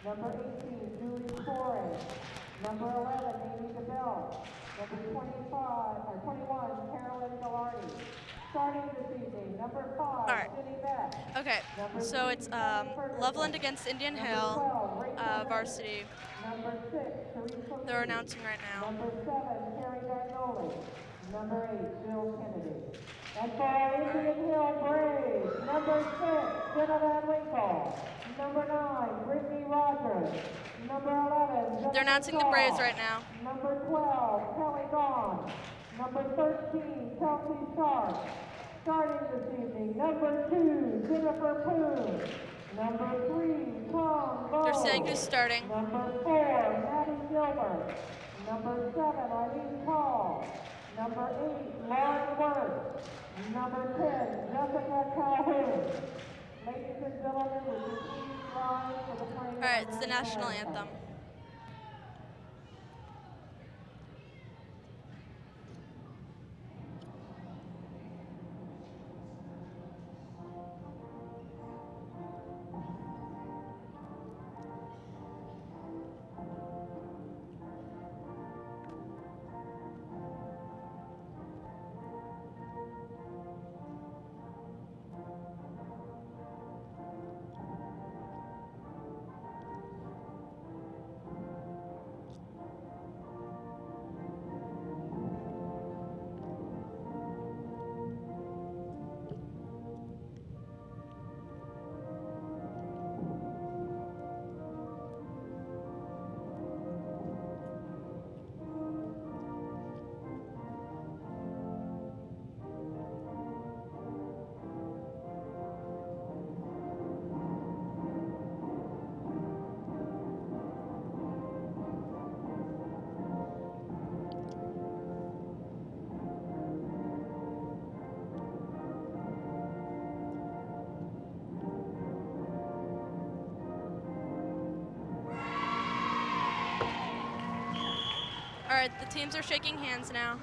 Number 18, Julie Torres. Number 11, Amy DeBell. Number 21, Carolyn Gallardi. Starting this evening, number 5, right. Jenny Beck. Okay, Number so 3, it's Kelly Ferguson. Loveland against Indian Number Hill, 12, Rachel varsity. Number 6, Teresa They're Lee. announcing right now. Number 7, Terry Gagnoli. Number 8, Bill Kennedy. And for Indian Hill Braves, number 6, Jenna Van Winkle. Number 9, Brittany Rogers. Number 11, They're announcing the Braves right now. Number 12, Kelly Gahn. Number 13, Kelsey Sharp. Starting this evening, number 2, Jennifer Poon. Number 3, Tom Bowe. They're saying who's starting. Number 4, Maddie Gilbert. Number 7, Eileen Paul. Number 8, Lauren Wirtz. Number 10, Jessica Calhoun. Ladies and gentlemen, would you please rise for the playing of All right, it's the national national anthem. All right, the teams are shaking hands now.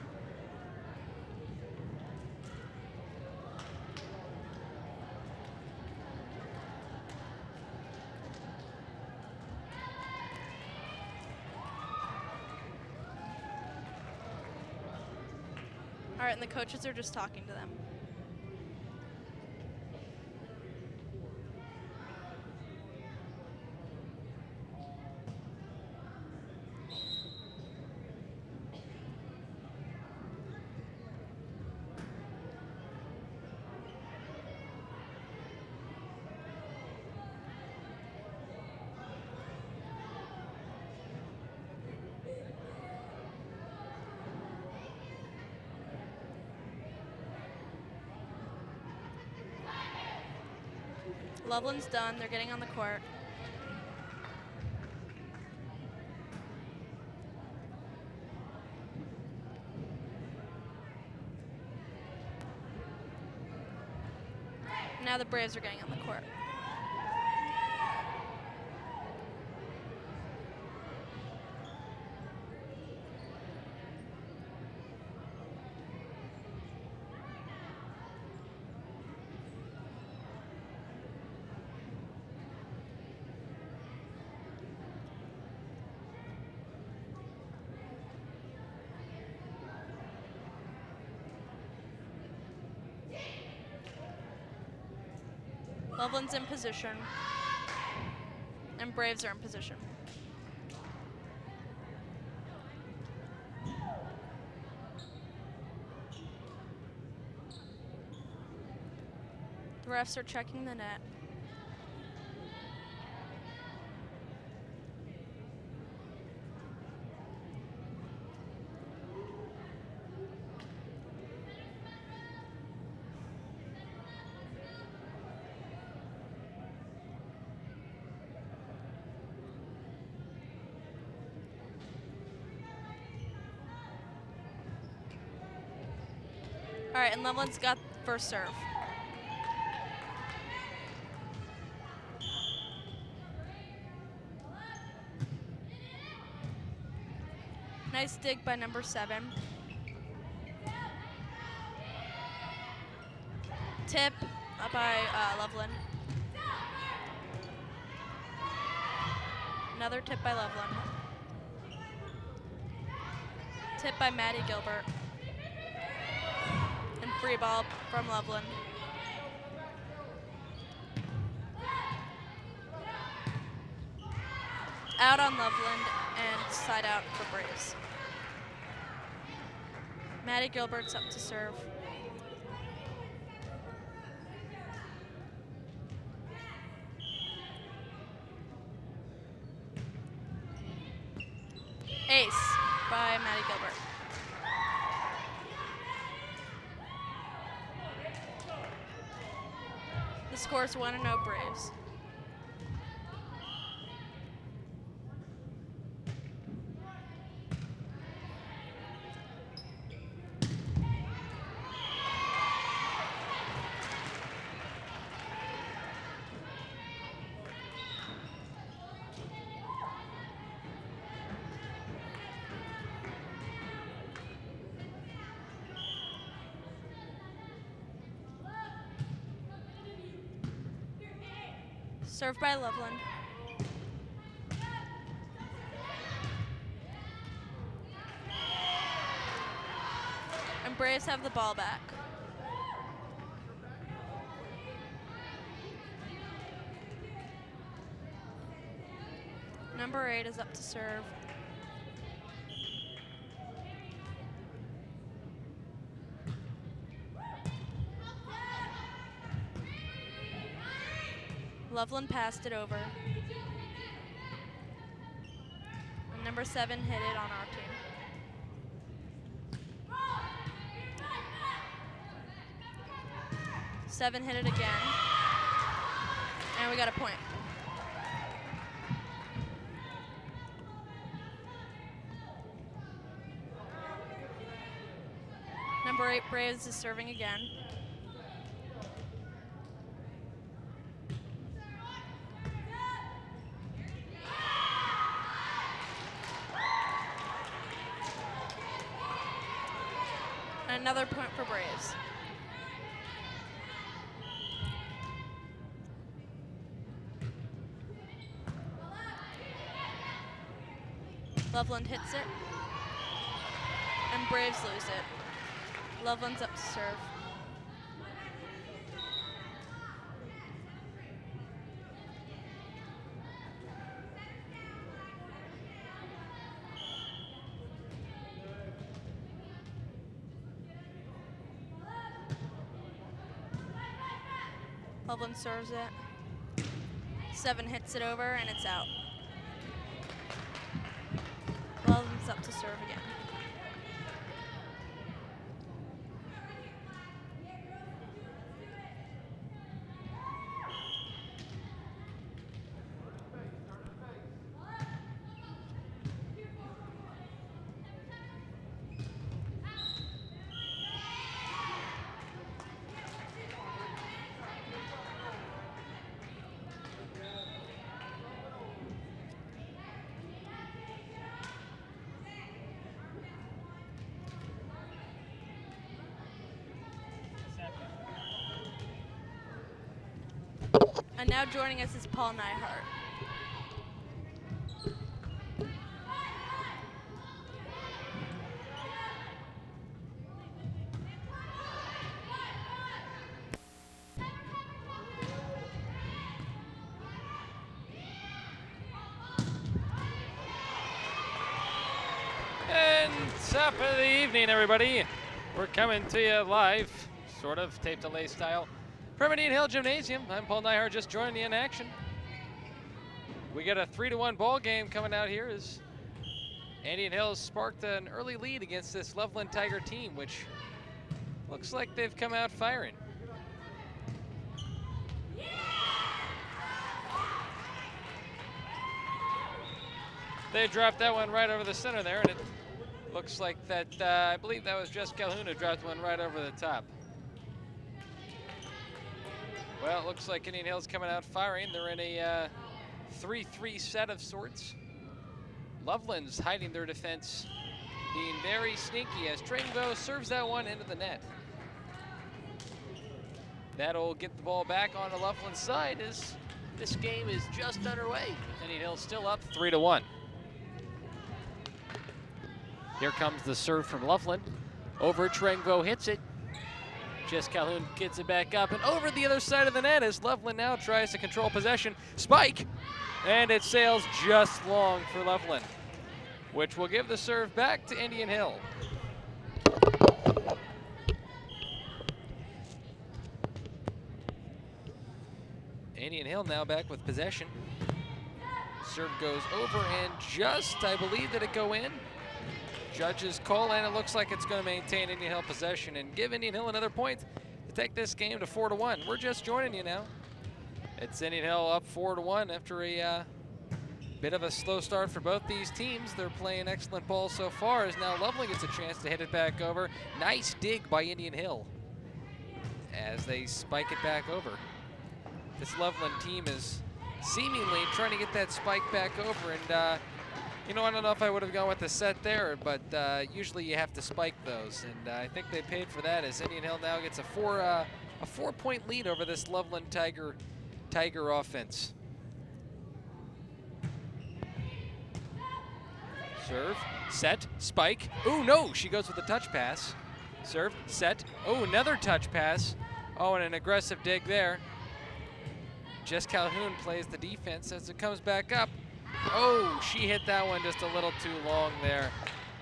All right, and the coaches are just talking to them. Loveland's done. They're getting on the court. Now the Braves are getting on the court. Loveland's in position. And Braves are in position. The refs are checking the net. All right, and Loveland's got first serve. Nice dig by number 7. Tip by Loveland. Another tip by Loveland. Tip by Maddie Gilbert. And free ball from Loveland. Out on Loveland and side out for Braves. Maddie Gilbert's up to serve. Ace by Maddie Gilbert. The score is 1-0 Braves. Served by Loveland. And Braves have the ball back. Number 8 is up to serve. Loveland passed it over. And number 7 hit it on our team. Seven hit it again. And we got a point. Number 8 Braves is serving again. Another point for Braves. Loveland hits it. And Braves lose it. Loveland's up to serve. Loveland serves it. 7 hits it over and it's out. Loveland's up to serve again. And now joining us is Paul Nyhart. And top of the evening, everybody. We're coming to you live, sort of tape delay style, from Indian Hill Gymnasium. I'm Paul Nyhart, just joining you in action. We got a 3-1 ball game coming out here as Indian Hill sparked an early lead against this Loveland Tiger team, which looks like they've come out firing. They dropped that one right over the center there, and it looks like that, I believe that was Jess Calhoun who dropped one right over the top. Well, it looks like Indian Hill's coming out firing. They're in a 3-3 set of sorts. Loveland's hiding their defense, being very sneaky as Tringbo serves that one into the net. That'll get the ball back on the Loveland side as This game is just underway. Indian Hill still up 3-1. Here comes the serve from Loveland. Over Trengvo hits it. Jess Calhoun gets it back up and over the other side of the net as Loveland now tries to control possession. Spike! And it sails just long for Loveland, which will give the serve back to Indian Hill. Indian Hill now back with possession. Serve goes over and just, I believe, did it go in? Judges call and it looks like it's going to maintain Indian Hill possession and give Indian Hill another point to take this game to 4-1. We're just joining you now. It's Indian Hill up 4-1 after a bit of a slow start for both these teams. They're playing excellent ball so far as now Loveland gets a chance to hit it back over. Nice dig by Indian Hill as they spike it back over. This Loveland team is seemingly trying to get that spike back over, and you know, I don't know if I would have gone with the set there, but usually you have to spike those, and I think they paid for that as Indian Hill now gets a 4-point lead over this Loveland Tiger offense. Serve, set, spike. Oh no, she goes with a touch pass. Serve, set. Oh, another touch pass. Oh, and an aggressive dig there. Jess Calhoun plays the defense as it comes back up. Oh, she hit that one just a little too long there.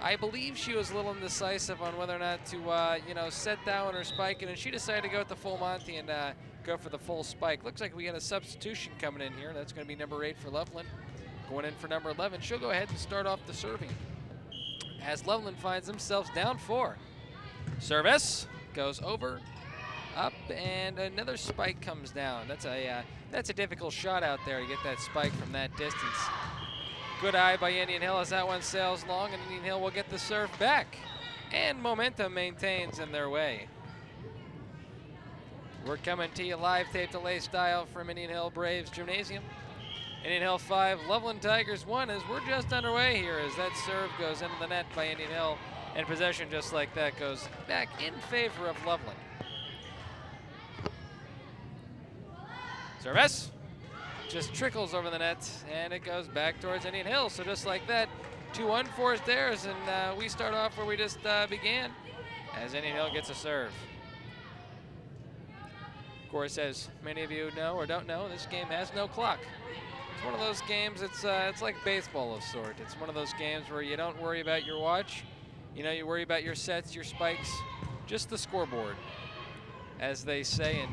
I believe she was a little indecisive on whether or not to, you know, set that one or spike it, and she decided to go with the full Monty and go for the full spike. Looks like we got a substitution coming in here. That's going to be number 8 for Loveland. Going in for number 11. She'll go ahead and start off the serving as Loveland finds themselves down 4. Service goes over, up, and another spike comes down. That's a difficult shot out there to get that spike from that distance. Good eye by Indian Hill as that one sails long, and Indian Hill will get the serve back. And momentum maintains in their way. We're coming to you live tape delay style from Indian Hill Braves Gymnasium. Indian Hill 5, Loveland Tigers 1 as we're just underway here as that serve goes into the net by Indian Hill, and possession just like that goes back in favor of Loveland. Service just trickles over the net, and it goes back towards Indian Hill. So just like that, 2 unforced errors, and we start off where we just began, as Indian Hill gets a serve. Of course, as many of you know or don't know, this game has no clock. It's one of those games, it's like baseball of sort. It's one of those games where you don't worry about your watch. You know, you worry about your sets, your spikes, just the scoreboard. As they say in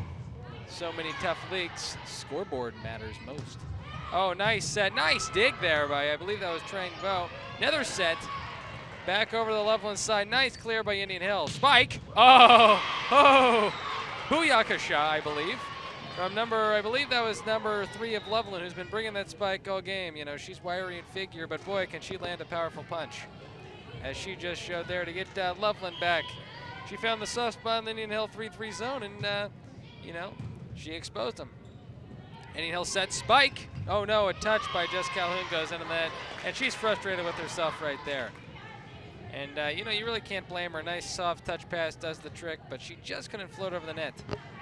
so many tough leagues, scoreboard matters most. Oh, nice set. Nice dig there by, I believe that was Trengvo. Another set. Back over to the Loveland side. Nice clear by Indian Hill. Spike. Oh, oh. Booyakasha, I believe. From I believe that was number 3 of Loveland, who's been bringing that spike all game. You know, she's wiry in figure, but boy, can she land a powerful punch. As she just showed there to get Loveland back. She found the soft spot in the Indian Hill 3-3 zone, and, you know, she exposed them. Indian Hill set spike. Oh no, a touch by Jess Calhoun goes into that, and she's frustrated with herself right there. And you know, you really can't blame her. Nice soft touch pass does the trick, but she just couldn't float over the net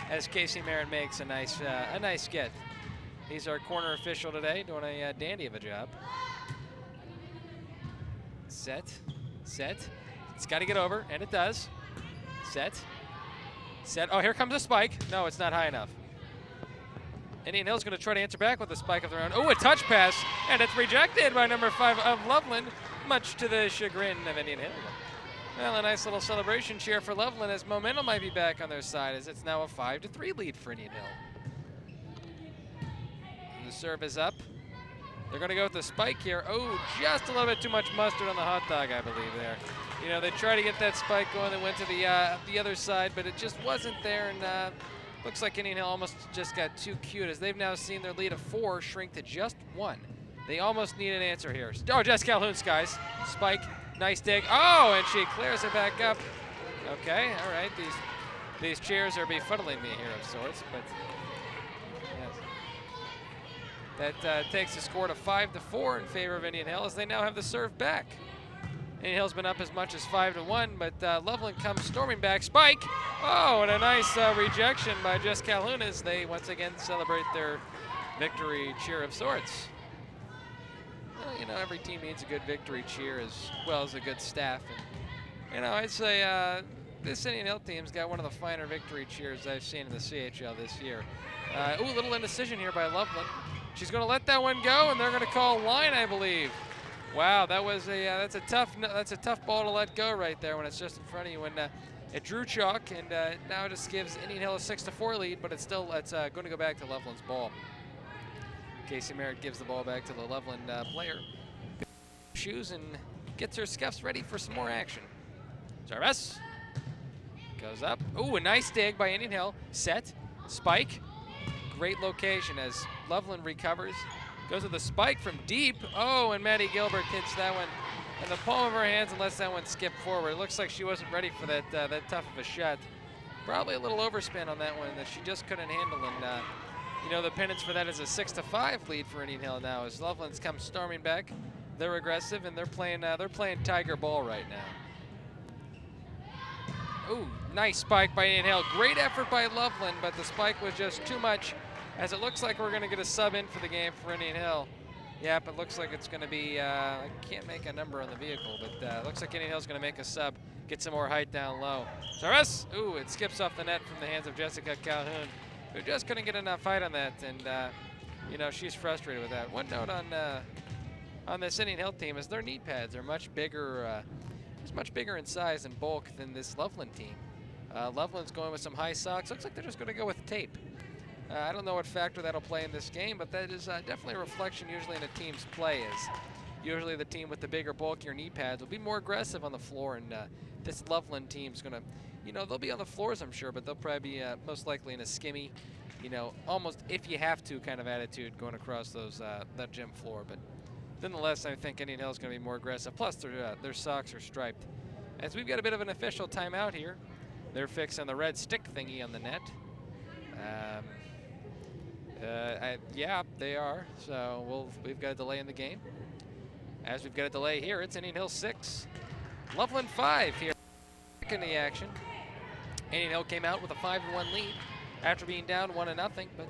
as Casey Marin makes a nice get. He's our corner official today, doing a dandy of a job. Set, set. It's got to get over, and it does. Set, set. Oh, here comes a spike. No, it's not high enough. Indian Hill's going to try to answer back with a spike of their own. Oh, a touch pass, and it's rejected by number 5 of Loveland, much to the chagrin of Indian Hill. Well, a nice little celebration cheer for Loveland as momentum might be back on their side as it's now a 5-3 lead for Indian Hill. And the serve is up. They're going to go with the spike here. Oh, just a little bit too much mustard on the hot dog, I believe there. You know, they tried to get that spike going and went to the other side, but it just wasn't there, and looks like Indian Hill almost just got too cute as they've now seen their lead of 4 shrink to just 1. They almost need an answer here. Oh, Jess Calhoun skies. Spike, nice dig. Oh, and she clears it back up. Okay, all right. These cheers are befuddling me here of sorts, but yes. That takes the score to 5-4 in favor of Indian Hill as they now have the serve back. Indian Hill's been up as much as 5-1, but Loveland comes storming back. Spike! Oh, and a nice rejection by Jess Calhoun as they once again celebrate their victory cheer of sorts. Well, you know, every team needs a good victory cheer as well as a good staff. And, you know, I'd say this Indian Hill team's got one of the finer victory cheers I've seen in the CHL this year. Ooh, a little indecision here by Loveland. She's going to let that one go, and they're going to call line, I believe. Wow, that was that's a tough ball to let go right there when it's just in front of you. When it drew chalk, and now it just gives Indian Hill a 6-4 lead, but it's going to go back to Loveland's ball. Casey Merritt gives the ball back to the Loveland player. Shoes and gets her scuffs ready for some more action. Service goes up. Ooh, a nice dig by Indian Hill. Set, spike. Great location as Loveland recovers. Goes with the spike from deep. Oh, and Maddie Gilbert hits that one in the palm of her hands and lets that one skip forward. It looks like she wasn't ready for that tough of a shot. Probably a little overspin on that one that she just couldn't handle. And you know, the penance for that is a 6-5 lead for Indian Hill now as Loveland's come storming back. They're aggressive and they're playing tiger ball right now. Ooh, nice spike by Indian Hill. Great effort by Loveland, but the spike was just too much. As it looks like we're going to get a sub in for the game for Indian Hill. Yep, it looks like it's going to be, I can't make a number on the vehicle, but it looks like Indian Hill's going to make a sub, get some more height down low. Service! Ooh, it skips off the net from the hands of Jessica Calhoun, who just couldn't get enough height on that, and, you know, she's frustrated with that. One note on this Indian Hill team is their knee pads are much bigger in size and bulk than this Loveland team. Loveland's going with some high socks. Looks like they're just going to go with tape. I don't know what factor that'll play in this game, but that is definitely a reflection usually in a team's play. Is usually the team with the bigger, bulkier knee pads will be more aggressive on the floor, and this Loveland team's gonna, you know, they'll be on the floors, I'm sure, but they'll probably be most likely in a skimmy, you know, almost if you have to kind of attitude going across those that gym floor. But nonetheless, I think Indian Hill's gonna be more aggressive. Plus, their socks are striped. As we've got a bit of an official timeout here, they're fixing the red stick thingy on the net. Yeah, they are. So we've got a delay in the game. As we've got a delay here, it's Indian Hill 6, Loveland 5 here in the action. Indian Hill came out with a 5-1 lead after being down 1-0, but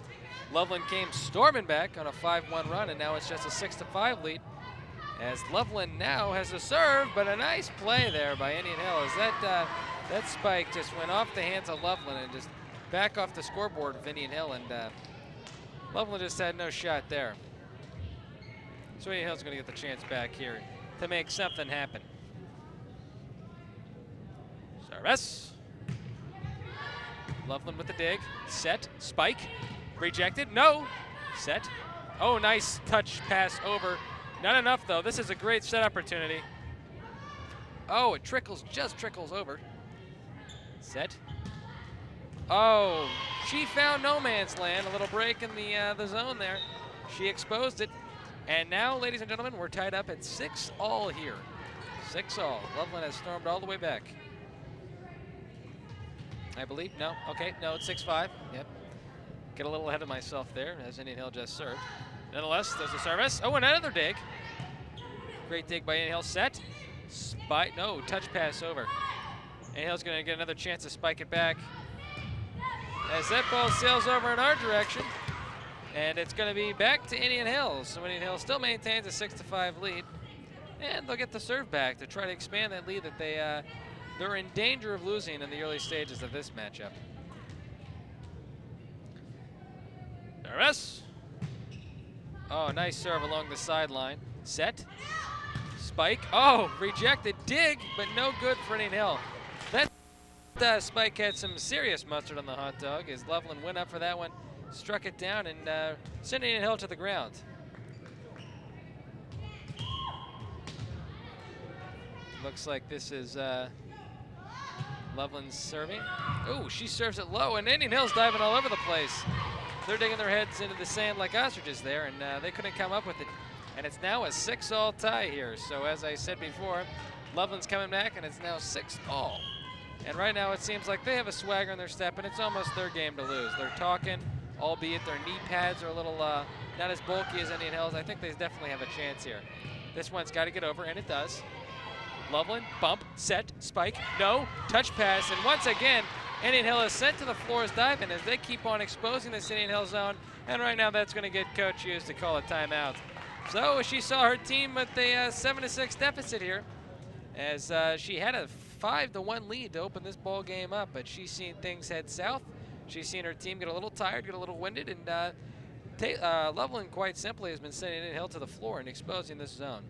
Loveland came storming back on a 5-1 run, and now it's just a 6-5 lead. As Loveland now has a serve, but a nice play there by Indian Hill as that spike just went off the hands of Loveland and just back off the scoreboard of Indian Hill, and Loveland just had no shot there. So Indian Hill's going to get the chance back here to make something happen. Service. Loveland with the dig. Set. Spike. Rejected. No. Set. Oh, nice touch pass over. Not enough, though. This is a great set opportunity. Oh, it just trickles over. Set. Oh, she found no man's land. A little break in the zone there. She exposed it. And now, ladies and gentlemen, we're tied up at 6-all here. 6-all. Loveland has stormed all the way back. I believe. No. Okay. No, it's 6-5. Yep. Get a little ahead of myself there as Indian Hill just served. Nonetheless, there's a service. Oh, another dig. Great dig by Indian Hill. Set. Spike. No, touch pass over. Indian Hill's going to get another chance to spike it back. As that ball sails over in our direction. And it's going to be back to Indian Hill. So Indian Hill still maintains a 6-5 lead. And they'll get the serve back to try to expand that lead that they're in danger of losing in the early stages of this matchup. Service. Oh, nice serve along the sideline. Set. Spike. Oh, rejected. Dig, but no good for Indian Hill. That spike had some serious mustard on the hot dog as Loveland went up for that one, struck it down, and sent Indian Hill to the ground. Looks like this is Loveland's serving. Oh, she serves it low, and Indian Hill's diving all over the place. They're digging their heads into the sand like ostriches there, and they couldn't come up with it. And it's now a 6-all tie here. So as I said before, Loveland's coming back, and it's now 6-all. And right now it seems like they have a swagger in their step, and it's almost their game to lose. They're talking, albeit their knee pads are a little not as bulky as Indian Hill's. I think they definitely have a chance here. This one's got to get over, and it does. Loveland, bump, set, spike, no, touch pass, and once again, Indian Hill is sent to the floor as diving as they keep on exposing this Indian Hill zone. And right now that's going to get Coach Hughes to call a timeout. So she saw her team with a 7-6 deficit here, as she had a 5-1 lead to open this ball game up, but she's seen things head south. She's seen her team get a little tired, get a little winded, and Loveland quite simply has been sending Indian Hill to the floor and exposing this zone.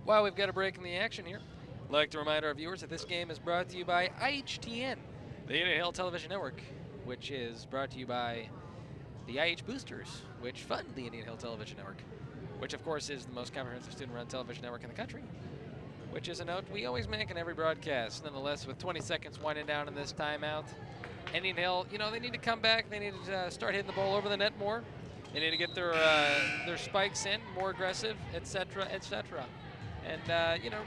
While we've got a break in the action here, I'd like to remind our viewers that this game is brought to you by IHTN, the Indian Hill Television Network, which is brought to you by the IH Boosters, which fund the Indian Hill Television Network, which of course is the most comprehensive student-run television network in the country, which is a note we always make in every broadcast. Nonetheless, with 20 seconds winding down in this timeout, Indian Hill, they need to come back. They need to start hitting the ball over the net more. They need to get their spikes in, more aggressive, etc., etc. And,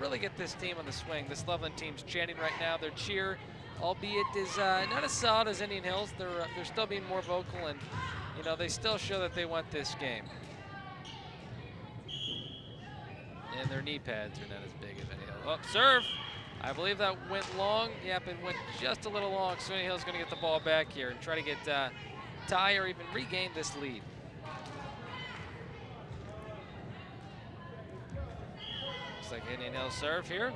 really get this team on the swing. This Loveland team's chanting right now. Their cheer, albeit, is not as solid as Indian Hill's. They're still being more vocal, and, they still show that they want this game. And their knee pads are not as big as Indian Hill. Oh, serve! I believe that went long. Yep, it went just a little long. So Indian Hill's going to get the ball back here and try to get tie or even regain this lead. Looks like Indian Hill serve here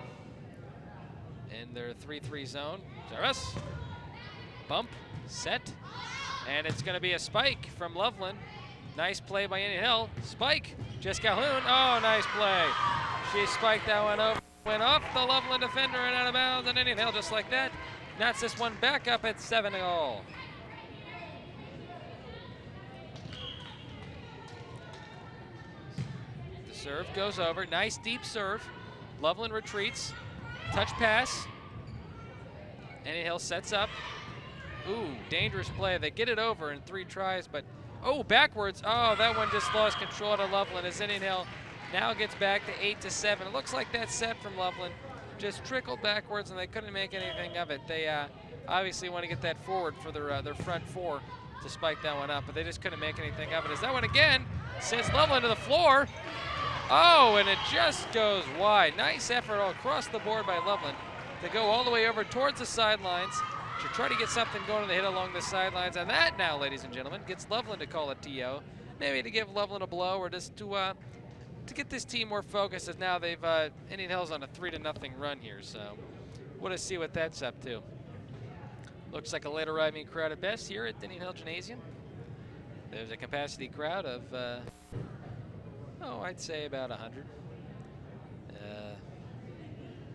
in their 3-3 zone. Service, bump, set, and it's going to be a spike from Loveland. Nice play by Indian Hill. Spike, Jess Calhoun. Oh, nice play. She spiked that one over. Went off the Loveland defender and out of bounds, and Indian Hill just like that knocks this one back up at 7-all. The serve goes over. Nice deep serve. Loveland retreats. Touch pass. Indian Hill sets up. Ooh, dangerous play. They get it over in 3 tries, but backwards. Oh, that one just lost control to Loveland as Indian Hill now gets back to 8-7. It looks like that set from Loveland just trickled backwards, and they couldn't make anything of it. They obviously want to get that forward for their front 4 to spike that one up, but they just couldn't make anything of it. As that one again sends Loveland to the floor. Oh, and it just goes wide. Nice effort all across the board by Loveland to go all the way over towards the sidelines to try to get something going to the hit along the sidelines. And that now, ladies and gentlemen, gets Loveland to call a TO. Maybe to give Loveland a blow, or just to get this team more focused, as now they've Indian Hill's on a 3-0 run here. So we'll just see what that's up to. Looks like a late arriving crowd at best here at Indian Hill Gymnasium. There's a capacity crowd of, I'd say about 100.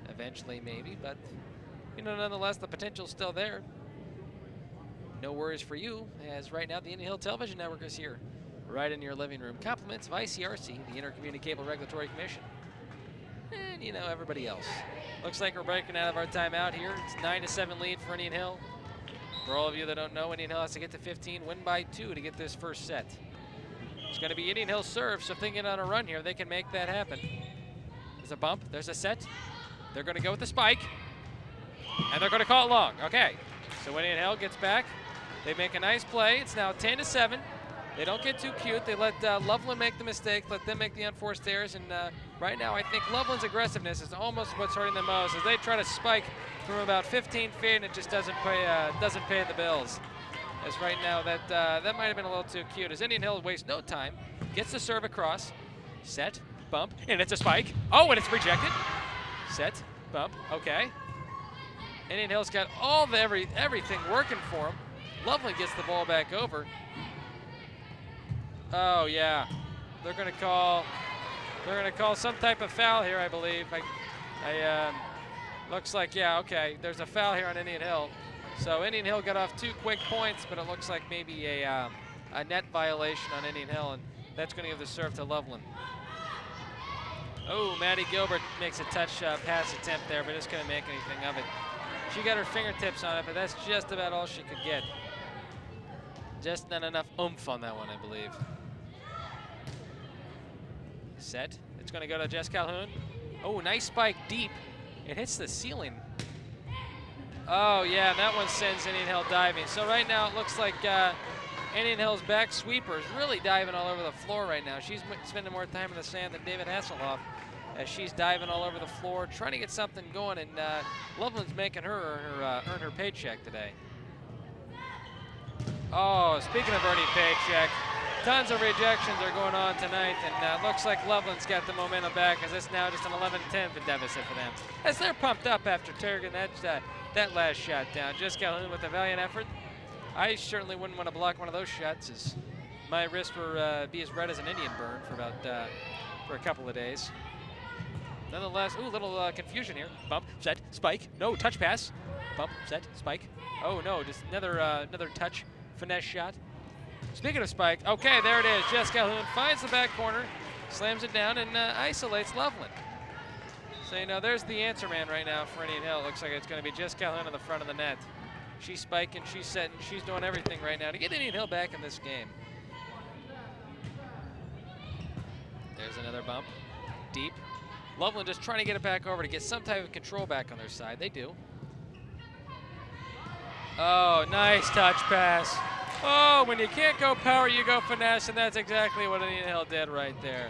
Eventually maybe, but nonetheless the potential's still there. No worries for you, as right now the Indian Hill Television Network is here, right in your living room. Compliments of ICRC, the Intercommunity Cable Regulatory Commission, and everybody else. Looks like we're breaking out of our timeout here. It's 9-7 lead for Indian Hill. For all of you that don't know, Indian Hill has to get to 15, win by 2 to get this first set. It's going to be Indian Hill serve, so if they get on a run here, they can make that happen. There's a bump, there's a set. They're going to go with the spike, and they're going to call it long. Okay, so when Indian Hill gets back, they make a nice play. It's now 10-7. They don't get too cute. They let Loveland make the mistake, let them make the unforced errors, and right now I think Loveland's aggressiveness is almost what's hurting them most, as they try to spike from about 15 feet, and it just doesn't pay the bills. As right now that might have been a little too cute, as Indian Hill wastes no time, gets the serve across, set, bump, and it's a spike. Oh, and it's rejected. Set, bump, okay. Indian Hill's got all the everything working for him. Loveland gets the ball back over. Oh yeah, they're gonna call some type of foul here, I believe. Looks like, yeah, okay, there's a foul here on Indian Hill. So Indian Hill got off 2 quick points, but it looks like maybe a net violation on Indian Hill, and that's gonna give the serve to Loveland. Oh, Maddie Gilbert makes a touch pass attempt there, but just couldn't make anything of it. She got her fingertips on it, but that's just about all she could get. Just not enough oomph on that one, I believe. Set. It's going to go to Jess Calhoun. Oh, nice spike deep. It hits the ceiling. Oh, yeah, that one sends Indian Hill diving. So right now it looks like Indian Hill's back sweeper is really diving all over the floor right now. She's spending more time in the sand than David Hasselhoff, as she's diving all over the floor, trying to get something going, and Loveland's making her earn her paycheck today. Oh, speaking of earning paycheck, tons of rejections are going on tonight, and looks like Loveland's got the momentum back as it's now just an 11-10 deficit for them. As they're pumped up after taking that last shot down. Just Calhoun with a valiant effort. I certainly wouldn't want to block one of those shots, as my wrist would be as red as an Indian burn for about for a couple of days. Nonetheless, ooh, little confusion here. Bump, set, spike, no, touch pass. Bump, set, spike. Oh no, just another touch, finesse shot. Speaking of spike, okay, there it is. Jess Calhoun finds the back corner, slams it down, and isolates Loveland. So, you know, there's the answer man right now for Indian Hill. It looks like it's going to be Jess Calhoun in the front of the net. She's spiking, she's setting, she's doing everything right now to get Indian Hill back in this game. There's another bump, deep. Loveland just trying to get it back over to get some type of control back on their side. They do. Oh, nice touch pass. Oh, when you can't go power, you go finesse, and that's exactly what Indian Hill did right there.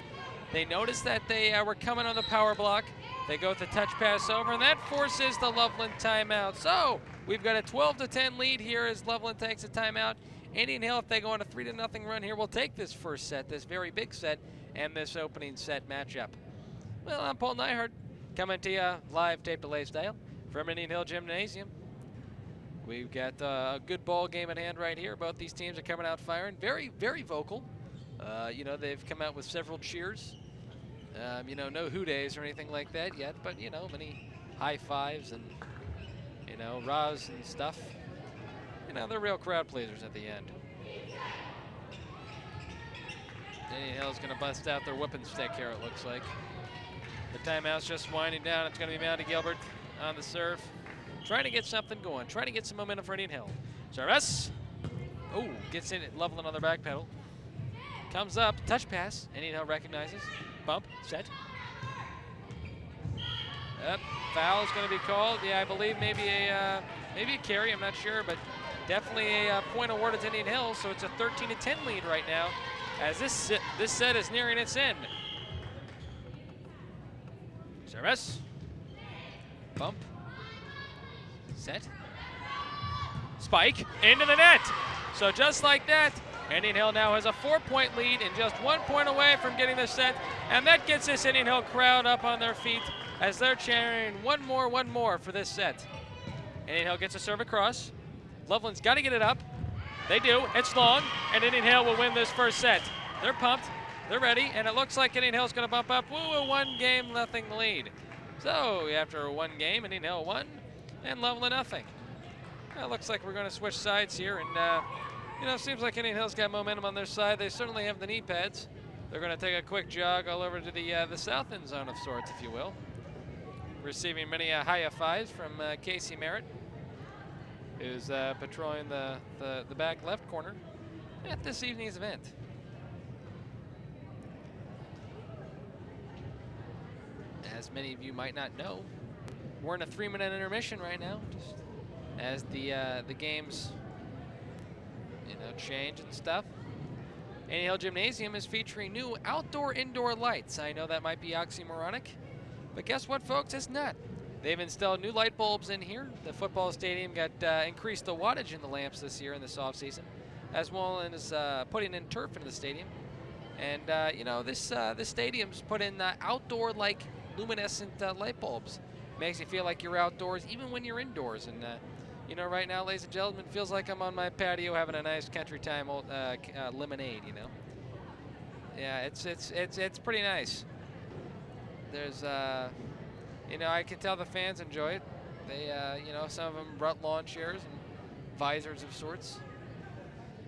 They noticed that they were coming on the power block. They go with the touch pass over, and that forces the Loveland timeout. So we've got a 12-10 lead here as Loveland takes a timeout. Indian Hill, if they go on a 3-0 run here, will take this first set, this very big set, and this opening set matchup. Well, I'm Paul Nyhart, coming to you live tape delay style from Indian Hill Gymnasium. We've got a good ball game at hand right here. Both these teams are coming out firing. Very, very vocal. You know, they've come out with several cheers. You know, no hoo days or anything like that yet, but, you know, many high fives and, you know, rahs and stuff. You know, they're real crowd pleasers at the end. Indian Hill's going to bust out their whipping stick here, it looks like. The timeout's just winding down. It's going to be Mounty Gilbert on the serve. Trying to get something going, trying to get some momentum for Indian Hill. Service. Oh, gets in at Loveland on their back pedal. Comes up, touch pass. Indian Hill recognizes. Bump, set. Foul is going to be called. Yeah, I believe maybe a carry. I'm not sure, but definitely a point awarded to Indian Hill. So it's a 13-10 lead right now, as this set is nearing its end. Service. Bump. Set. Spike into the net. So just like that, Indian Hill now has a 4-point lead and just 1 point away from getting the set. And that gets this Indian Hill crowd up on their feet as they're cheering one more for this set. Indian Hill gets a serve across. Loveland's got to get it up. They do. It's long, and Indian Hill will win this first set. They're pumped. They're ready, and it looks like Indian Hill's going to bump up. Woo, a 1-0 lead. So after one game, Indian Hill won, and Loveland nothing. Well, it looks like we're going to switch sides here, and you know, it seems like Indian Hill's got momentum on their side. They certainly have the knee pads. They're going to take a quick jog all over to the south end zone of sorts, if you will. Receiving many high fives from Casey Merritt, who's patrolling the back left corner at this evening's event. As many of you might not know, we're in a 3-minute intermission right now, just as the games, you know, change and stuff. Indian Hill Gymnasium is featuring new outdoor-indoor lights. I know that might be oxymoronic, but guess what, folks? It's not. They've installed new light bulbs in here. The football stadium got increased the wattage in the lamps this year in this offseason, as well as putting in turf into the stadium. And you know, this stadium's put in outdoor-like luminescent light bulbs. Makes you feel like you're outdoors even when you're indoors. And you know, right now, ladies and gentlemen, feels like I'm on my patio having a nice country time lemonade. You know, yeah, it's pretty nice. There's you know, I can tell the fans enjoy it. They you know, some of them brought lawn chairs and visors of sorts.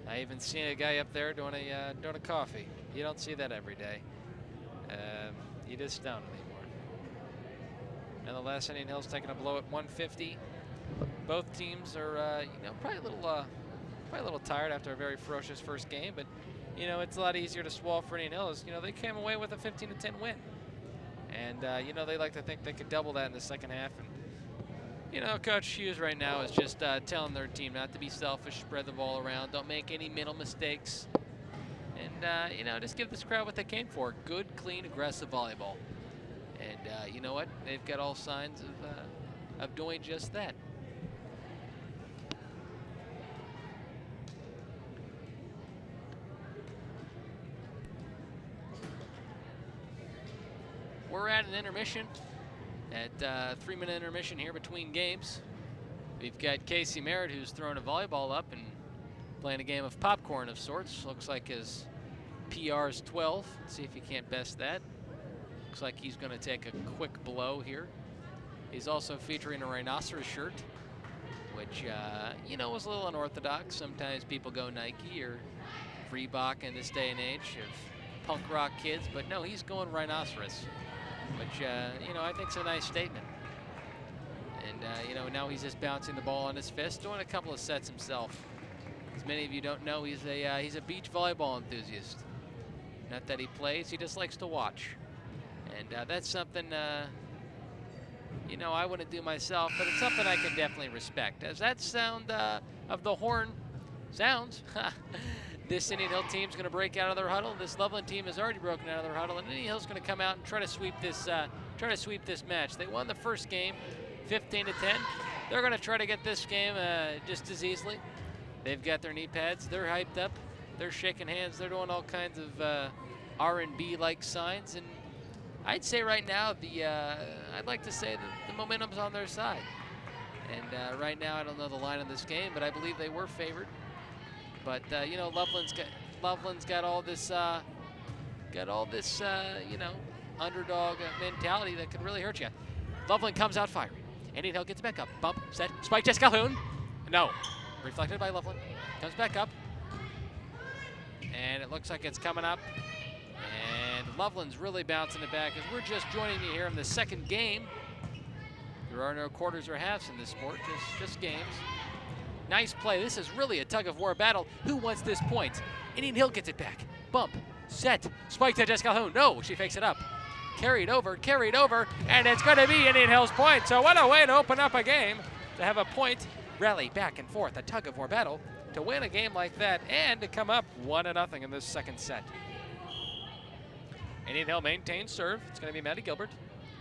I even seen a guy up there doing a coffee. You don't see that every day. You just don't anymore. Nonetheless, Indian Hill's taking a blow at 150. Both teams are, you know, probably a little tired after a very ferocious first game, but you know, it's a lot easier to swallow for Indian Hill. You know, they came away with a 15-10 win, and you know, they like to think they could double that in the second half. And you know, Coach Hughes right now is just telling their team not to be selfish, spread the ball around, don't make any mental mistakes, and you know, just give this crowd what they came for: good, clean, aggressive volleyball. And you know what? They've got all signs of doing just that. we're at an intermission, at 3-minute intermission here between games. We've got Casey Merritt, who's throwing a volleyball up and playing a game of popcorn of sorts. Looks like his PR is 12. Let's see if he can't best that. Looks like he's going to take a quick blow here. He's also featuring a rhinoceros shirt, which, you know, was a little unorthodox. Sometimes people go Nike or Reebok in this day and age of punk rock kids, but no, he's going rhinoceros, which, you know, I think is a nice statement. And, you know, now he's just bouncing the ball on his fist, doing a couple of sets himself. As many of you don't know, he's a beach volleyball enthusiast. Not that he plays, he just likes to watch. And that's something, you know, I wouldn't do myself, but it's something I can definitely respect. As that sound of the horn sounds, this Indian Hill team's going to break out of their huddle. This Loveland team has already broken out of their huddle, and Indian Hill's going to come out and try to sweep this match. They won the first game, 15-10. They're going to try to get this game just as easily. They've got their knee pads. They're hyped up. They're shaking hands. They're doing all kinds of R&B-like signs, and I'd say right now I'd like to say that the momentum's on their side. And right now, I don't know the line of this game, but I believe they were favored. But you know, Loveland's got all this, you know, underdog mentality that could really hurt you. Loveland comes out firing. Indian Hill gets back up. Bump, set, spike, Jess Calhoun. No, reflected by Loveland. Comes back up, and it looks like it's coming up. And Loveland's really bouncing it back as we're just joining you here in the second game. There are no quarters or halves in this sport, just games. Nice play. This is really a tug-of-war battle. Who wants this point? Indian Hill gets it back. Bump, set, spike to Jess Calhoun. No, she fakes it up. Carried over, and it's going to be Indian Hill's point. So what a way to open up a game, to have a point rally back and forth, a tug-of-war battle, to win a game like that, and to come up 1-0 in this second set. Indian Hill maintains serve. It's going to be Maddie Gilbert.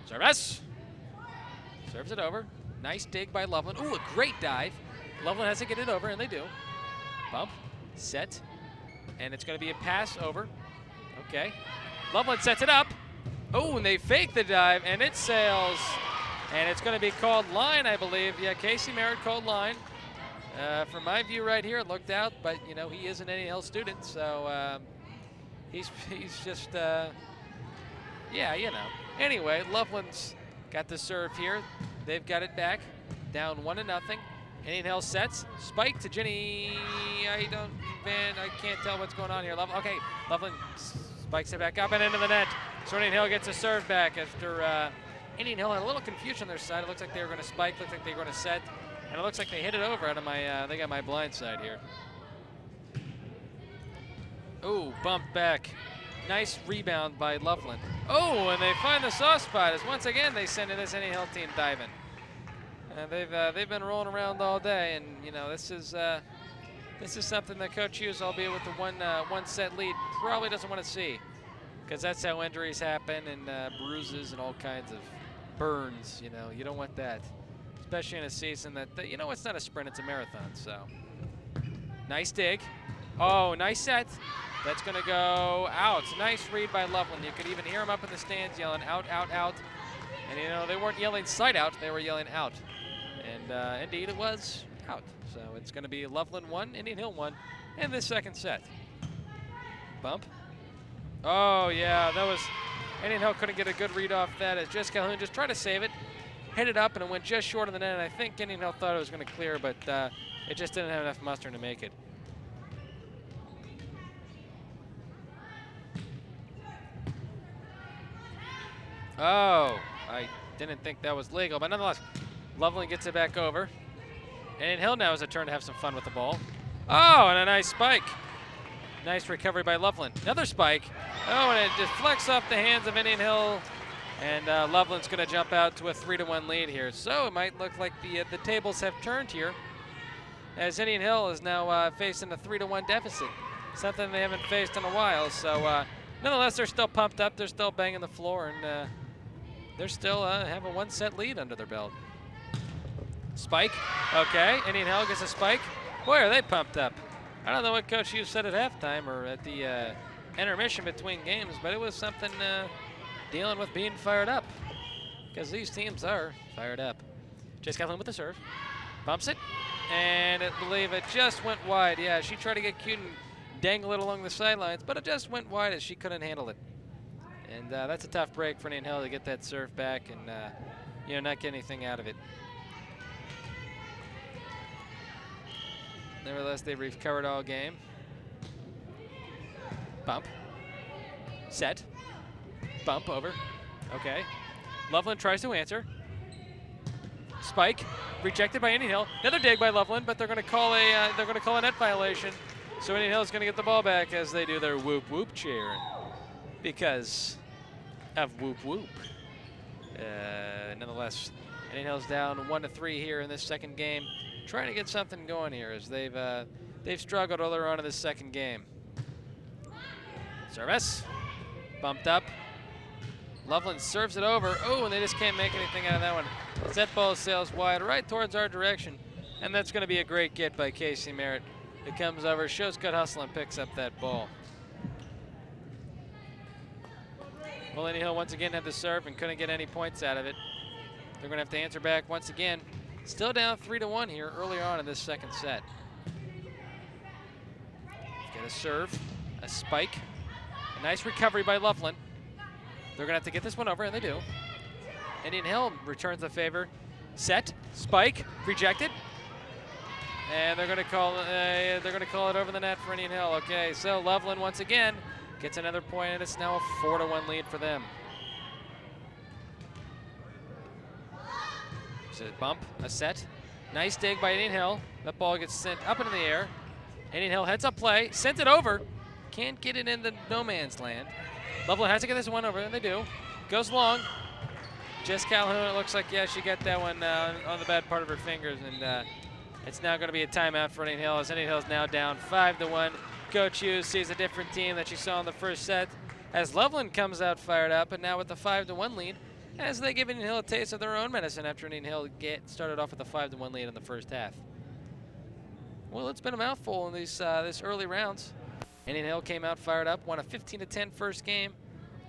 Service. Serves it over. Nice dig by Loveland. Ooh, a great dive. Loveland has to get it over, and they do. Bump, set, and it's going to be a pass over. Okay. Loveland sets it up. Oh, and they fake the dive, and it sails. And it's going to be called line, I believe. Yeah, Casey Merritt called line. From my view right here, it looked out, but, you know, he is an Indian Hill student, so he's just, yeah, you know. Anyway, Loveland's got the serve here. They've got it back, down 1-0. Indian Hill sets, spike to Jenny. I can't tell what's going on here. Okay, Loveland spikes it back up and into the net. So Indian Hill gets a serve back after Indian Hill had a little confusion on their side. It looks like they were going to spike, looked like they were going to set, and it looks like they hit it over out of my, they got my blind side here. Ooh, bumped back. Nice rebound by Loveland. Oh, and they find the soft spot as once again they send this Indian Hill team diving. They've been rolling around all day, and you know this is something that Coach Hughes, albeit with the one set lead, probably doesn't want to see, because that's how injuries happen and bruises and all kinds of burns. You know, you don't want that, especially in a season that you know it's not a sprint, it's a marathon. So nice dig. Oh, nice set. That's going to go out. Nice read by Loveland. You could even hear him up in the stands yelling out, out, out. And, you know, they weren't yelling side out. They were yelling out. And, indeed, it was out. So it's going to be Loveland 1, Indian Hill 1 in this second set. Bump. Oh, yeah, that was – Indian Hill couldn't get a good read off that as Jess Calhoun just tried to save it, hit it up, and it went just short of the net. And I think Indian Hill thought it was going to clear, but it just didn't have enough muster to make it. Oh, I didn't think that was legal, but nonetheless, Loveland gets it back over. And Hill now has a turn to have some fun with the ball. Oh, and a nice spike. Nice recovery by Loveland. Another spike. Oh, and it deflects off the hands of Indian Hill. And Loveland's going to jump out to a 3-1 lead here. So it might look like the tables have turned here, as Indian Hill is now facing a 3-1 deficit, something they haven't faced in a while. So nonetheless, they're still pumped up. They're still banging the floor, and they're still have a one-set lead under their belt. Spike. Okay, Indian Hill gets a spike. Boy, are they pumped up. I don't know what Coach Hughes said at halftime or at the intermission between games, but it was something dealing with being fired up, because these teams are fired up. Jess Calhoun with the serve, bumps it, and I believe it just went wide. Yeah, she tried to get cute and dangle it along the sidelines, but it just went wide as she couldn't handle it. And that's a tough break for Indian Hill to get that serve back and not get anything out of it. Nevertheless, they've recovered all game. Bump. Set. Bump over. Okay. Loveland tries to answer. Spike. Rejected by Indian Hill. Another dig by Loveland, but they're going to call a net violation. So Indian Hill is going to get the ball back as they do their whoop whoop cheer because of whoop whoop. Nonetheless, Indian Hill's down 1-3 here in this second game, trying to get something going here as they've struggled earlier on in this second game. Service, bumped up. Loveland serves it over. Oh, and they just can't make anything out of that one. As that ball sails wide right towards our direction, and that's going to be a great get by Casey Merritt. It comes over, shows good hustle, and picks up that ball. Well, Indian Hill once again had the serve and couldn't get any points out of it. They're going to have to answer back once again. Still down 3-1 here earlier on in this second set. Get a serve, a spike, a nice recovery by Loveland. They're going to have to get this one over, and they do. Indian Hill returns the favor. Set, spike, rejected. And they're going to call it over the net for Indian Hill. Okay, so Loveland once again gets another point, and it's now a 4-1 lead for them. So a bump, a set. Nice dig by Indian Hill. That ball gets sent up into the air. Indian Hill heads up play, sends it over. Can't get it in the no man's land. Loveland has to get this one over, and they do. Goes long. Jess Calhoun, it looks like, yeah, she got that one on the bad part of her fingers, and it's now going to be a timeout for Indian Hill, as Indian Hill is now down 5-1. Coach Hughes sees a different team that she saw in the first set, as Loveland comes out fired up, and now with the 5-1 lead, as they give Indian Hill a taste of their own medicine after Indian Hill started off with a 5-1 lead in the first half. Well, it's been a mouthful in these this early rounds. Indian Hill came out fired up, won a 15-10 first game.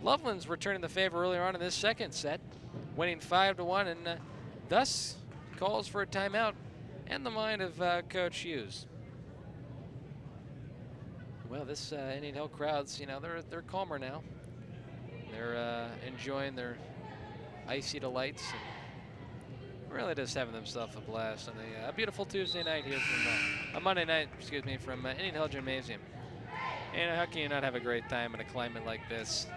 Loveland's returning the favor earlier on in this second set, winning 5-1, and thus calls for a timeout and the mind of Coach Hughes. Well, this Indian Hill crowds, they're calmer now. They're enjoying their icy delights and really just having themselves a blast on a beautiful Tuesday night here from a Monday night, from Indian Hill Gymnasium. And how can you not have a great time in a climate like this?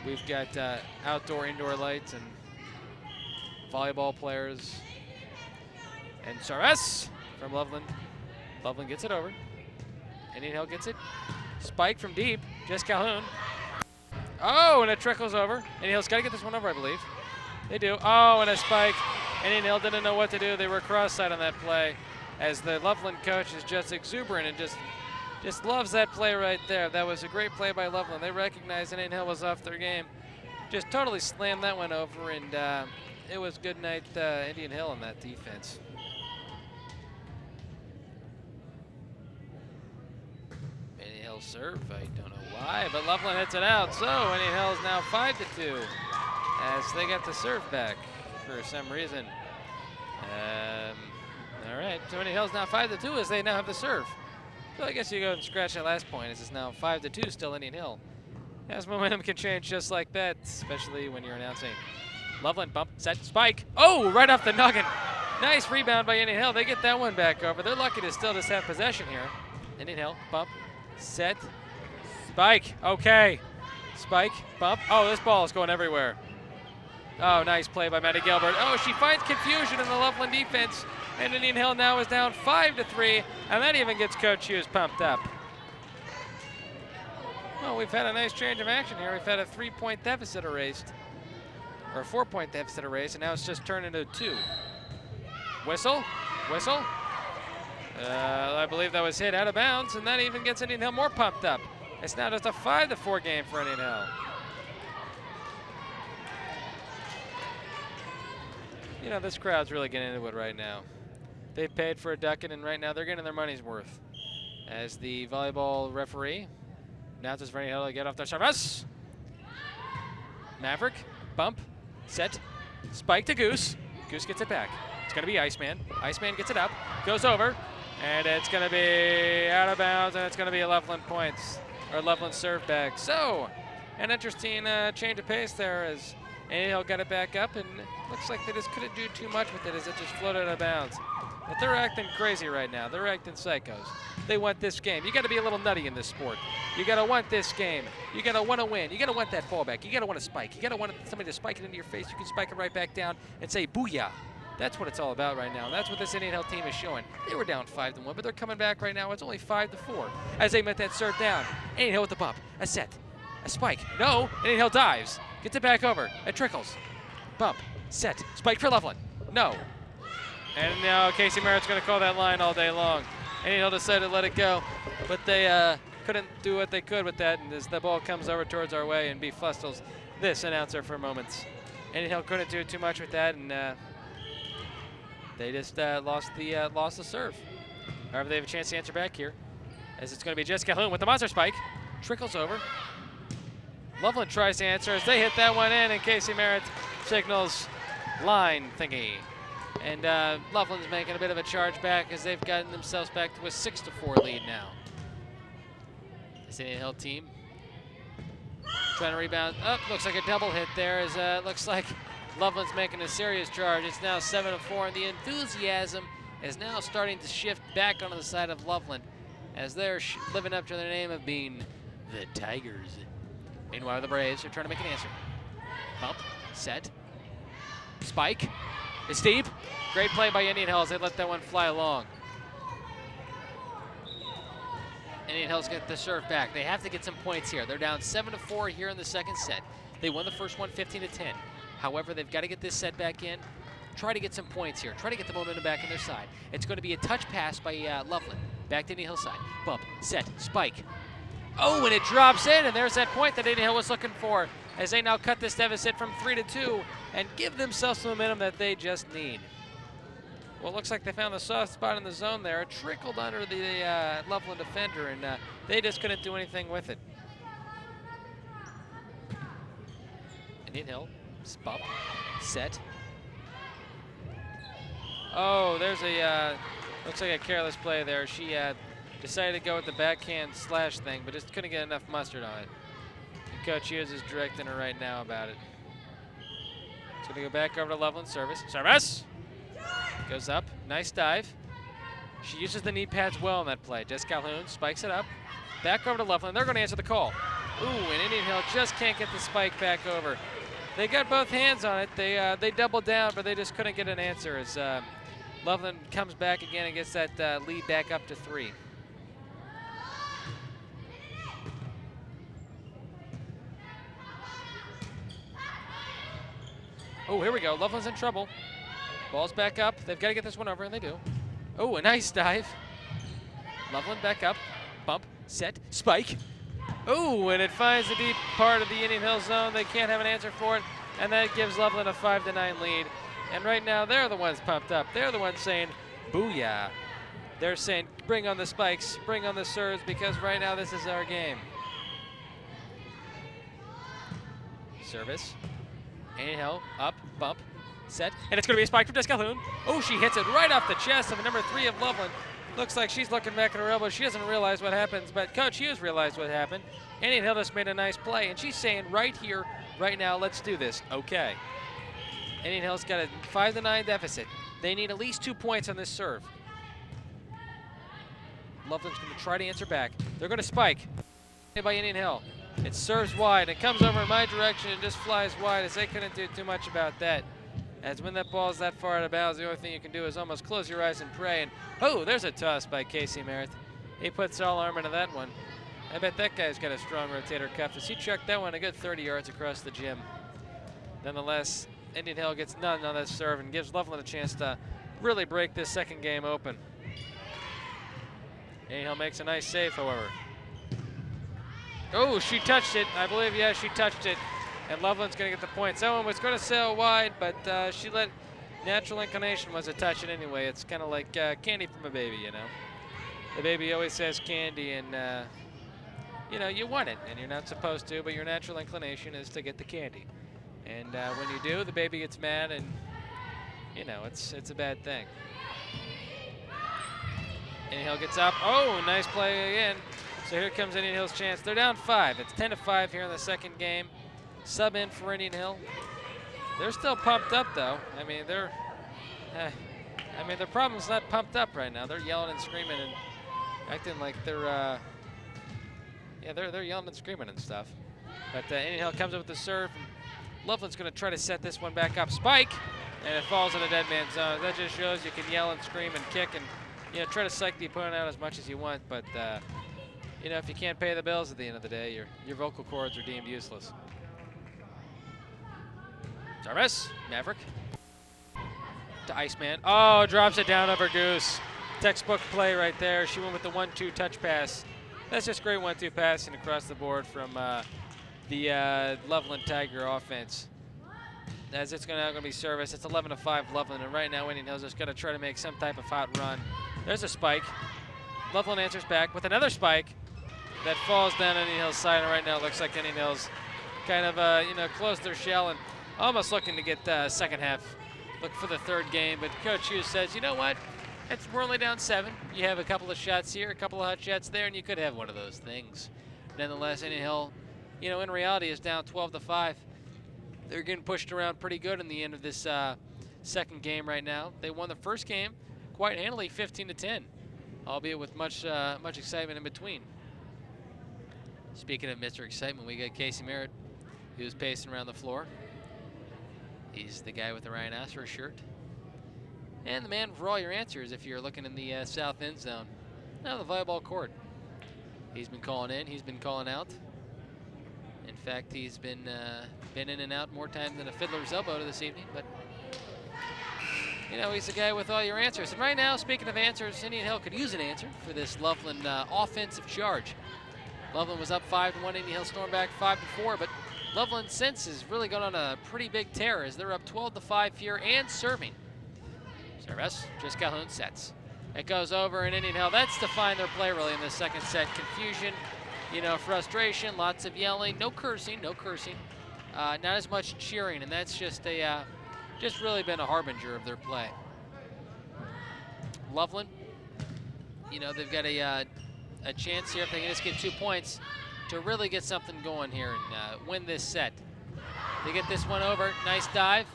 We've got outdoor, indoor lights and volleyball players. And service from Loveland. Loveland gets it over. Indian Hill gets it. Spike from deep. Jess Calhoun. Oh, and it trickles over. Indian Hill's got to get this one over, I believe. They do. Oh, and a spike. Indian Hill didn't know what to do. They were cross-side on that play, as the Loveland coach is just exuberant and just loves that play right there. That was a great play by Loveland. They recognized Indian Hill was off their game. Just totally slammed that one over, and it was good night Indian Hill on that defense. Indian Hill serve, I don't know why, but Loveland hits it out. So Indian Hill is now 5-2 as they get the serve back for some reason. All right, so Indian Hill's now 5-2 as they now have the serve. So I guess you go and scratch that last point. It's now 5-2 still Indian Hill. As momentum can change just like that, especially when you're announcing. Loveland bump, set, spike. Oh, right off the noggin. Nice rebound by Indian Hill. They get that one back over. They're lucky to still just have possession here. Indian Hill, bump, set, spike. Okay. Spike, bump. Oh, this ball is going everywhere. Oh, nice play by Maddie Gilbert. Oh, she finds confusion in the Loveland defense. And Indian Hill now is down 5-3, and that even gets Coach Hughes pumped up. Well, we've had a nice change of action here. We've had a 3-point deficit erased, or a 4-point deficit erased, and now it's just turned into 2. Whistle, whistle. I believe that was hit out of bounds, and that even gets Indian Hill more pumped up. It's now just a 5-4 game for Indian Hill. This crowd's really getting into it right now. They've paid for a ducking, and right now they're getting their money's worth. As the volleyball referee announces for Indian Hill to get off their service. Maverick, bump, set, spike to Goose. Goose gets it back. It's going to be Iceman. Iceman gets it up, goes over, and it's going to be out of bounds, and it's going to be a Loveland points, or Loveland serve back. So, an interesting change of pace there as Indian got it back up, and it looks like they just couldn't do too much with it as it just floated out of bounds. But they're acting crazy right now. They're acting psychos. They want this game. You got to be a little nutty in this sport. You got to want this game. You got to want to win. You got to want that ball back. You got to want to spike. You got to want somebody to spike it into your face. You can spike it right back down and say, booyah. That's what it's all about right now. That's what this Indian Hill team is showing. They were down 5-1, but they're coming back right now. It's only 5-4 as they met that serve down. Indian Hill with the bump. A set. A spike. No. Indian Hill dives. Gets it back over. It trickles. Bump. Set. Spike for Loveland. No. And now Casey Merritt's going to call that line all day long. Indian Hill decided to let it go, but they couldn't do what they could with that. And as the ball comes over towards our way, and B. Fustles, this announcer for moments. Indian Hill couldn't do too much with that, and they just lost the serve. However, they have a chance to answer back here, as it's going to be Jessica Calhoun with the monster spike. Trickles over. Loveland tries to answer as they hit that one in, and Casey Merritt signals line thingy. And Loveland's making a bit of a charge back as they've gotten themselves back to a 6-4 lead now. This Indian Hill team trying to rebound. Oh, looks like a double hit there as looks like Loveland's making a serious charge. It's now 7-4, and the enthusiasm is now starting to shift back onto the side of Loveland as they're living up to their name of being the Tigers. Meanwhile, the Braves are trying to make an answer. Bump, set, spike. It's deep. Great play by Indian Hill as they let that one fly along. Indian Hill's get the serve back. They have to get some points here. They're down 7-4 here in the second set. They won the first one 15-10. However, they've got to get this set back in. Try to get some points here. Try to get the momentum back on their side. It's going to be a touch pass by Loveland. Back to Indian Hill side. Bump, set, spike. Oh, and it drops in, and there's that point that Indian Hill was looking for as they now cut this deficit from 3-2 and give themselves the momentum that they just need. Well, it looks like they found the soft spot in the zone there. It trickled under the Loveland defender, and they just couldn't do anything with it. Indian Hill, bump, set. Oh, there's a, looks like a careless play there. She decided to go with the backhand slash thing, but just couldn't get enough mustard on it. And Coach Hughes is directing her right now about it. It's going to go back over to Loveland. Service. Service! Goes up. Nice dive. She uses the knee pads well in that play. Jess Calhoun spikes it up. Back over to Loveland. They're going to answer the call. Ooh, and Indian Hill just can't get the spike back over. They got both hands on it. They doubled down, but they just couldn't get an answer as Loveland comes back again and gets that lead back up to 3. Oh, here we go. Loveland's in trouble. Ball's back up. They've got to get this one over, and they do. Oh, a nice dive. Loveland back up. Bump, set, spike. Oh, and it finds the deep part of the Indian Hill zone. They can't have an answer for it, and that gives Loveland a 5-9 lead. And right now, they're the ones pumped up. They're the ones saying, booyah. They're saying, bring on the spikes, bring on the serves, because right now this is our game. Service. Indian Hill, up, bump, set, and it's going to be a spike from Jess Calhoun. Oh, she hits it right off the chest of number 3 of Loveland. Looks like she's looking back at her elbow. She doesn't realize what happens, but Coach Hughes realized what happened. Indian Hill just made a nice play, and she's saying right here, right now, let's do this. Okay. Indian Hill's got a 5-9 deficit. They need at least 2 points on this serve. Loveland's going to try to answer back. They're going to spike by Indian Hill. It serves wide. It comes over in my direction and just flies wide as they couldn't do too much about that. As when that ball's that far out of bounds, the only thing you can do is almost close your eyes and pray. And oh, there's a toss by Casey Merritt. He puts all arm into that one. I bet that guy's got a strong rotator cuff as he chucked that one a good 30 yards across the gym. Nonetheless, Indian Hill gets none on that serve and gives Loveland a chance to really break this second game open. Indian Hill makes a nice save, however. Oh, she touched it. I believe, yeah, she touched it. And Loveland's going to get the points. That one was going to sail wide, but she let natural inclination was to touch it anyway. It's kind of like candy from a baby, you know. The baby always says candy, and, you know, you want it, and you're not supposed to, but your natural inclination is to get the candy. And when you do, the baby gets mad, and you know it's a bad thing. Indian Hill gets up. Oh, nice play again. So here comes Indian Hill's chance. They're down 5. It's 10-5 here in the second game. Sub in for Indian Hill. They're still pumped up though. I mean, their problem's not pumped up right now. They're yelling and screaming and acting like they're they're yelling and screaming and stuff. But Indian Hill comes up with the serve. Loveland's going to try to set this one back up. Spike, and it falls in a dead man's zone. That just shows you can yell and scream and kick and try to psych the opponent out as much as you want. But if you can't pay the bills at the end of the day, your vocal cords are deemed useless. Service, Maverick to Iceman. Oh, drops it down over Goose. Textbook play right there. She went with the 1-2 touch pass. That's just great 1-2 passing across the board from the Loveland Tiger offense. As it's going to be service. It's 11-5 Loveland, and right now Indian Hill's just going to try to make some type of hot run. There's a spike. Loveland answers back with another spike that falls down Indian Hill's side, and right now it looks like Indian Hill's kind of closed their shell and almost looking to get second half. Look for the third game, but Coach Hughes says, you know what? We're only down 7. You have a couple of shots here, a couple of hot shots there, and you could have one of those things. Nonetheless, Indian Hill, in reality is down 12-5. They're getting pushed around pretty good in the end of this second game right now. They won the first game quite handily, 15-10, albeit with much excitement in between. Speaking of Mr. Excitement, we got Casey Merritt, who's pacing around the floor. He's the guy with the rhinoceros shirt. And the man for all your answers if you're looking in the south end zone. Now the volleyball court. He's been calling in, he's been calling out. In fact, he's been in and out more times than a fiddler's elbow this evening, but he's the guy with all your answers. And right now, speaking of answers, Indian Hill could use an answer for this Loveland offensive charge. Loveland was up 5-1, Indian Hill stormed back 5-4, but Loveland since has really gone on a pretty big tear as they're up 12-5 here and serving. Service, just Calhoun sets. It goes over and Indian Hill, that's defined their play really in the second set. Confusion, frustration, lots of yelling, no cursing. Not as much cheering, and that's just really been a harbinger of their play. Loveland, they've got a chance here if they can just get 2 points to really get something going here and win this set. They get this one over, nice dive,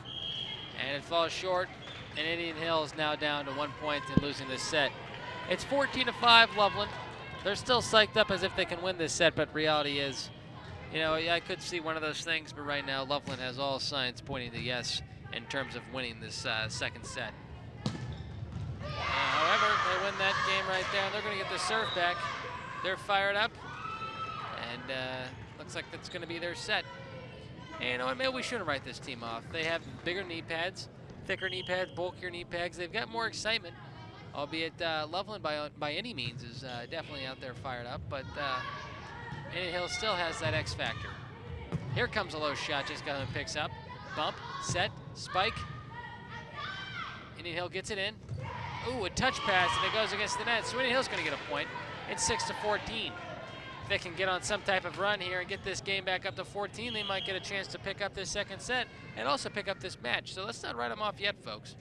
and it falls short, and Indian Hill is now down to 1 point and losing this set. It's 14-5 Loveland. They're still psyched up as if they can win this set, but reality is, I could see one of those things, but right now Loveland has all signs pointing to yes in terms of winning this second set. However, they win that game right there, and they're going to get the serve back. They're fired up, and looks like that's going to be their set. And maybe we shouldn't write this team off. They have bigger knee pads, thicker knee pads, bulkier knee pads. They've got more excitement, albeit Loveland by any means is definitely out there fired up, but Indian Hill still has that X factor. Here comes a low shot, just got him, picks up, bump, set, spike. Indian Hill gets it in. Ooh, a touch pass, and it goes against the net. So Indian Hill's going to get a point. It's 6-14. If they can get on some type of run here and get this game back up to 14, they might get a chance to pick up this second set and also pick up this match. So let's not write them off yet, folks.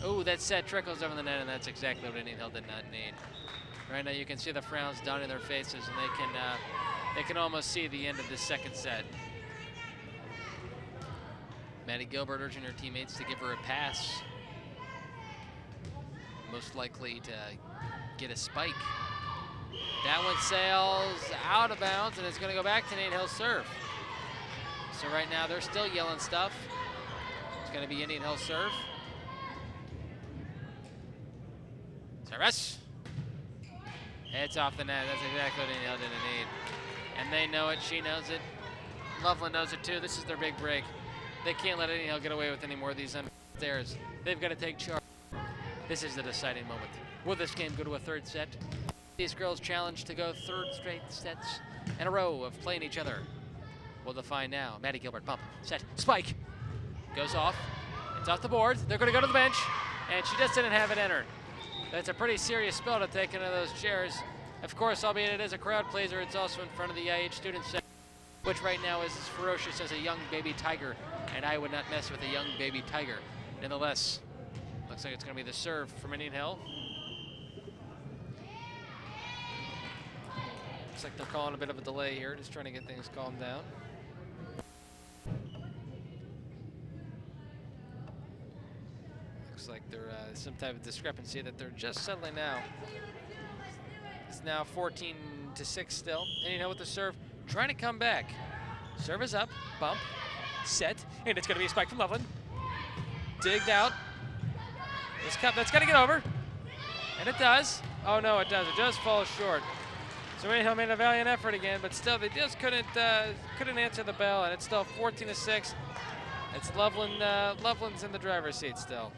Ooh, that set trickles over the net, and that's exactly what Indian Hill did not need. Right now you can see the frowns down in their faces, and they can almost see the end of this second set. Maddie Gilbert urging her teammates to give her a pass. Most likely to get a spike. That one sails out of bounds, and it's going to go back to Indian Hill's serve. So right now they're still yelling stuff. It's going to be Indian Hill's serve. Service. It's off the net. That's exactly what Indian Hill didn't need. And they know it. She knows it. Loveland knows it too. This is their big break. They can't let Indian Hill get away with any more of these stairs. They've got to take charge. This is the deciding moment. Will this game go to a third set? These girls challenged to go third straight sets in a row of playing each other. We'll define now. Maddie Gilbert, pump, set, spike. Goes off. It's off the board. They're going to go to the bench, and she just didn't have it in her. That's a pretty serious spell to take into those chairs. Of course, albeit it is a crowd pleaser, it's also in front of the IH student section. which right now is as ferocious as a young baby tiger, and I would not mess with a young baby tiger. Nonetheless, looks like it's going to be the serve from Indian Hill. Looks like they're calling a bit of a delay here, just trying to get things calmed down. Looks like there's some type of discrepancy that they're just settling now. It's now 14-6 still. Indian Hill with the serve, trying to come back. Serve is up, bump, set, and it's going to be a spike from Loveland. Digged out. This cup, that's got to get over. And it does. Oh no, it does. It just falls short. So Indian Hill made a valiant effort again, but still they just couldn't answer the bell, and it's still 14-6. It's Loveland. Loveland's in the driver's seat still.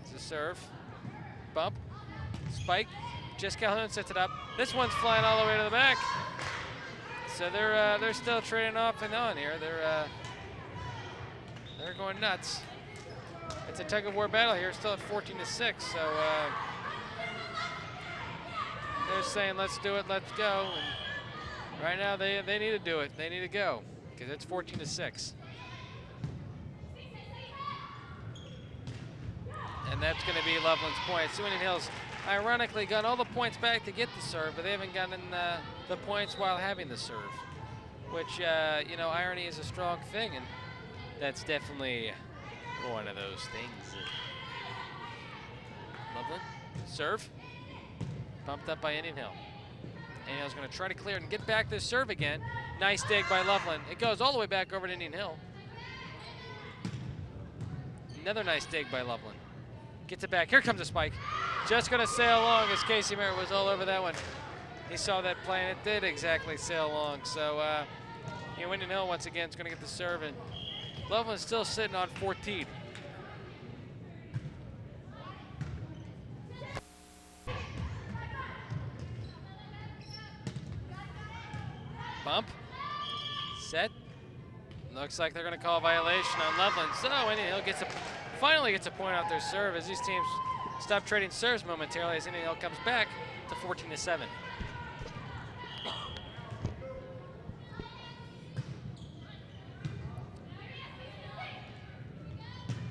It's a serve, bump, spike. Just Calhoun sets it up. This one's flying all the way to the back. So they're still trading off and on here. They're going nuts. It's a tug of war battle here, still at 14-6. So they're saying, let's do it, let's go. And right now they need to do it. They need to go because it's 14-6. And that's going to be Loveland's point. So Indian Hill's ironically got all the points back to get the serve, but they haven't gotten the points while having the serve, which, you know, irony is a strong thing, and that's definitely one of those things. Loveland, serve, bumped up by Indian Hill. Indian Hill's going to try to clear it and get back this serve again. Nice dig by Loveland. It goes all the way back over to Indian Hill. Another nice dig by Loveland. Gets it back. Here comes a spike. Just going to sail along as Casey Merritt was all over that one. He saw that play, and it did exactly sail along. So, you know, Indian Hill once again is going to get the serve, and Loveland's still sitting on 14. Bump, set. Looks like they're going to call a violation on Loveland. So Indian Hill finally gets a point out their serve as these teams stop trading serves momentarily as Indian Hill comes back to 14-7.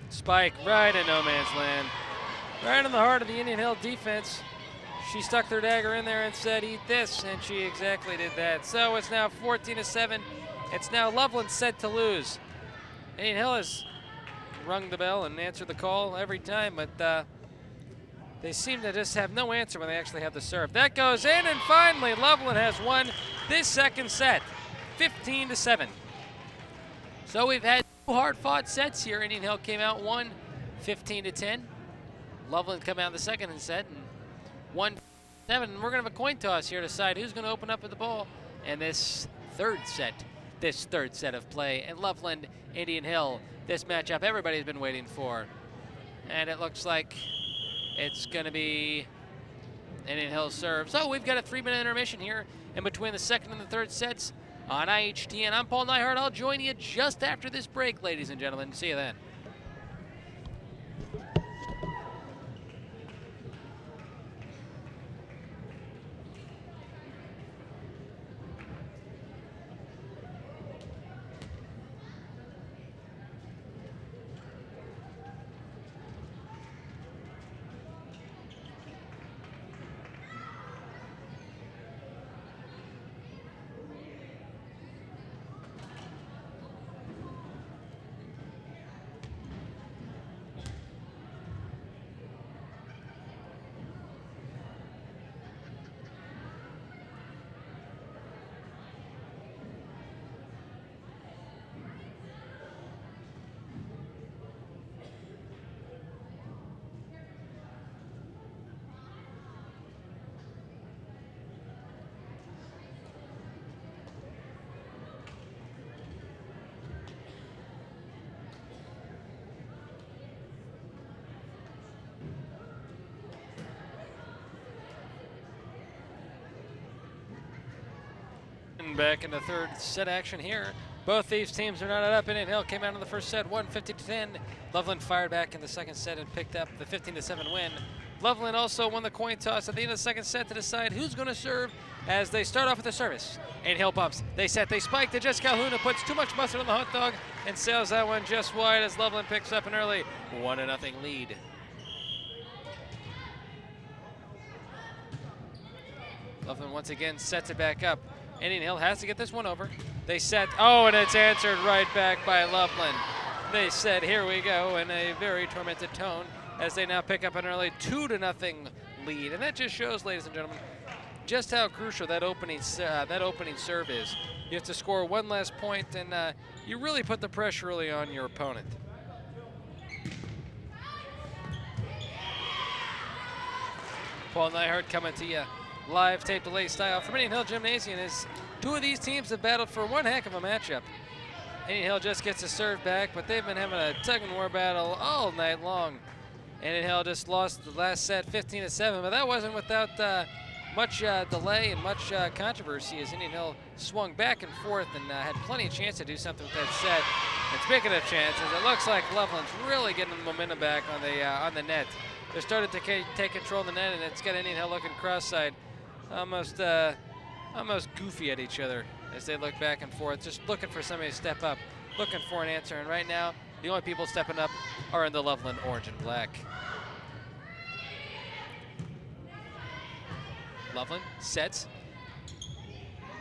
Spike right in no man's land. Right in the heart of the Indian Hill defense. She stuck their dagger in there and said, eat this, and she exactly did that. So it's now 14-7. It's now Loveland set to lose. Indian Hill has rung the bell and answered the call every time, but they seem to just have no answer when they actually have the serve. That goes in, and finally Loveland has won this second set, 15-7. So we've had two hard-fought sets here. Indian Hill came out won 15-10. Loveland come out in the second set and won 7. And we're going to have a coin toss here to decide who's going to open up with the ball in this third set of play. And Loveland, Indian Hill, this matchup everybody's been waiting for. And it looks like it's going to be Indian Hill serve. So we've got a 3-minute intermission here in between the second and the third sets on IHTN. I'm Paul Neihart. I'll join you just after this break, ladies and gentlemen. See you then. Back in the third set action here. Both these teams are not up. Indian Hill came out in the first set, won 50-10. Loveland fired back in the second set and picked up the 15-7 win Loveland also won the coin toss at the end of the second set to decide who's going to serve as they start off with the service. Indian Hill bumps. They set, they spike to Jess Calhoun, who puts too much mustard on the hot dog and sails that one just wide as Loveland picks up an early 1-0 lead. Loveland once again sets it back up. Indian Hill has to get this one over. They set, oh, and it's answered right back by Loveland. They said, here we go, in a very tormented tone, as they now pick up an early 2-0 lead. And that just shows, ladies and gentlemen, just how crucial that opening serve is. You have to score one last point, and you really put the pressure early on your opponent. Paul Nyhart coming to you live tape delay style from Indian Hill Gymnasium, as two of these teams have battled for one heck of a matchup. Indian Hill just gets a serve back, but they've been having a tug-and-war battle all night long. Indian Hill just lost the last set 15-7, but that wasn't without much delay and much controversy, as Indian Hill swung back and forth and had plenty of chance to do something with that set. And speaking of chances, it looks like Loveland's really getting the momentum back on the net. They're starting to take control of the net, and it's got Indian Hill looking cross-eyed, almost goofy at each other as they look back and forth, just looking for somebody to step up, looking for an answer. And right now, the only people stepping up are in the Loveland orange and black. Loveland sets.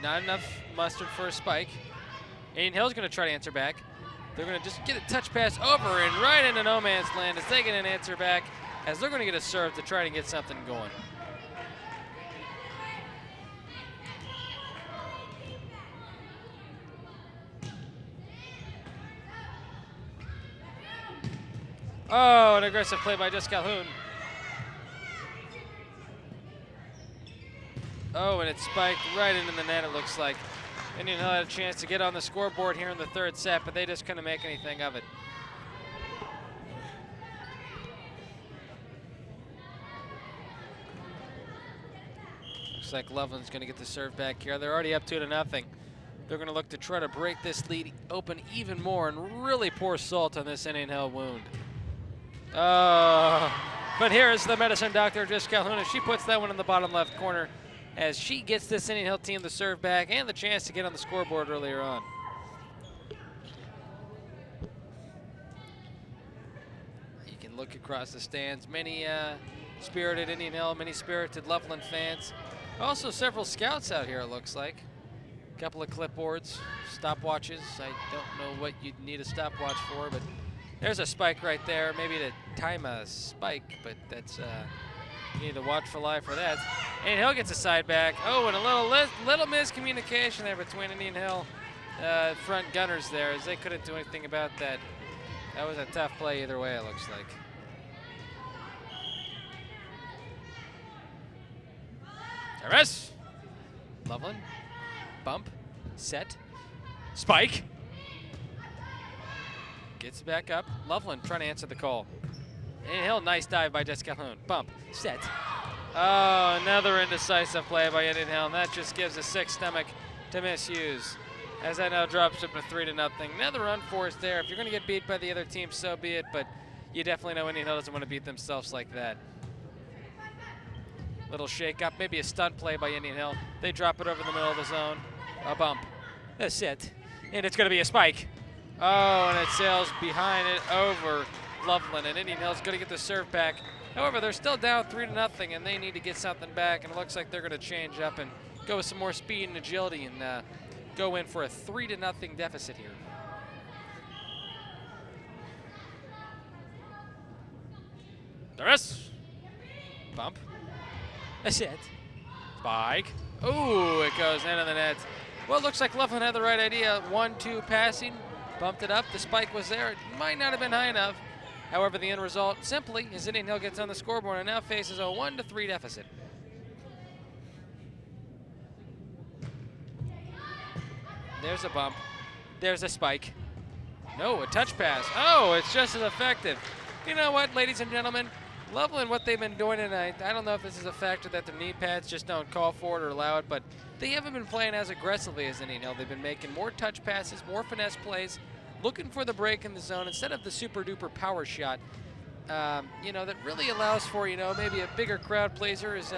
Not enough mustard for a spike. Indian Hill's going to try to answer back. They're going to just get a touch pass over and right into no man's land as they get an answer back, as they're going to get a serve to try to get something going. Oh, an aggressive play by Jess Calhoun. Oh, and it spiked right into the net, it looks like. Indian Hill had a chance to get on the scoreboard here in the third set, but they just couldn't make anything of it. Looks like Loveland's going to get the serve back here. They're already up 2-0. They're going to look to try to break this lead open even more and really pour salt on this Indian Hill wound. But here's the medicine doctor, Jess Calhoun, as she puts that one in the bottom left corner, as she gets this Indian Hill team the serve back and the chance to get on the scoreboard earlier on. You can look across the stands. Many spirited Indian Hill, many spirited Loveland fans. Also several scouts out here, it looks like. A couple of clipboards, stopwatches. I don't know what you'd need a stopwatch for, but there's a spike right there, maybe to time a spike, but that's, you need to watch for live for that. And Hill gets a side back. Oh, and a little miscommunication there between Indian Hill front gunners there, as they couldn't do anything about that. That was a tough play either way, it looks like. Service. Loveland. Bump. Set. Spike. Gets back up. Loveland trying to answer the call. Indian Hill, nice dive by Jess Calhoun. Bump. Set. Oh, another indecisive play by Indian Hill, and that just gives a sick stomach to misuse, as that now drops up to 3-0. Another unforced there. If you're going to get beat by the other team, so be it, but you definitely know Indian Hill doesn't want to beat themselves like that. Little shake up, maybe a stunt play by Indian Hill. They drop it over the middle of the zone. A bump. That's it. And it's going to be a spike. Oh, and it sails behind it over Loveland, and Indian Hill's going to get the serve back. However, they're still down 3-0, and they need to get something back, and it looks like they're going to change up and go with some more speed and agility and go in for a 3-0 deficit here. Service. Bump. That's it. Spike. Ooh, it goes into the net. Well, it looks like Loveland had the right idea. 1-2 passing. Bumped it up. The spike was there. It might not have been high enough. However, the end result simply is Indian Hill gets on the scoreboard and now faces a 1-3 deficit. There's a bump. There's a spike. No, a touch pass. Oh, it's just as effective. You know what, ladies and gentlemen? Loveland, what they've been doing tonight, I don't know if this is a factor that their knee pads just don't call for it or allow it, but they haven't been playing as aggressively as Indian Hill. They've been making more touch passes, more finesse plays, looking for the break in the zone instead of the super duper power shot. you know, that really allows for, you know, maybe a bigger crowd pleaser is,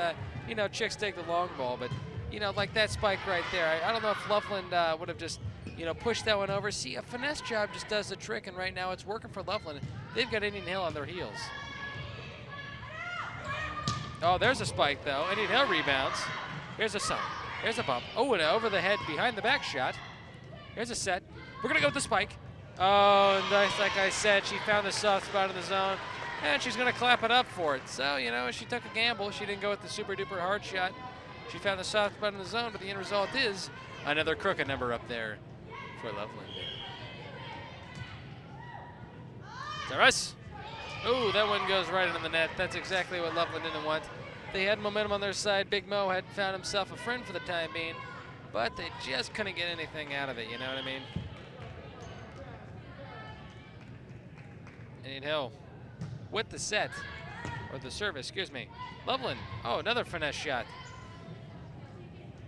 you know, chicks take the long ball. But, you know, like that spike right there, I don't know if Loveland would have just, you know, pushed that one over. See, a finesse job just does the trick, and right now it's working for Loveland. They've got Indian Hill on their heels. Oh, there's a spike, though. Indian Hill rebounds. Here's a sub. Here's a bump. Oh, and over the head behind the back shot. Here's a set. We're going to go with the spike. Oh, and like I said, she found the soft spot in the zone, and she's going to clap it up for it. So, you know, she took a gamble. She didn't go with the super-duper hard shot. She found the soft spot in the zone, but the end result is another crooked number up there for Loveland. Saras. Oh, that one goes right into the net. That's exactly what Loveland didn't want. They had momentum on their side. Big Mo had found himself a friend for the time being, but they just couldn't get anything out of it, you know what I mean? Indian Hill with the set, or the service, excuse me. Loveland, oh, another finesse shot.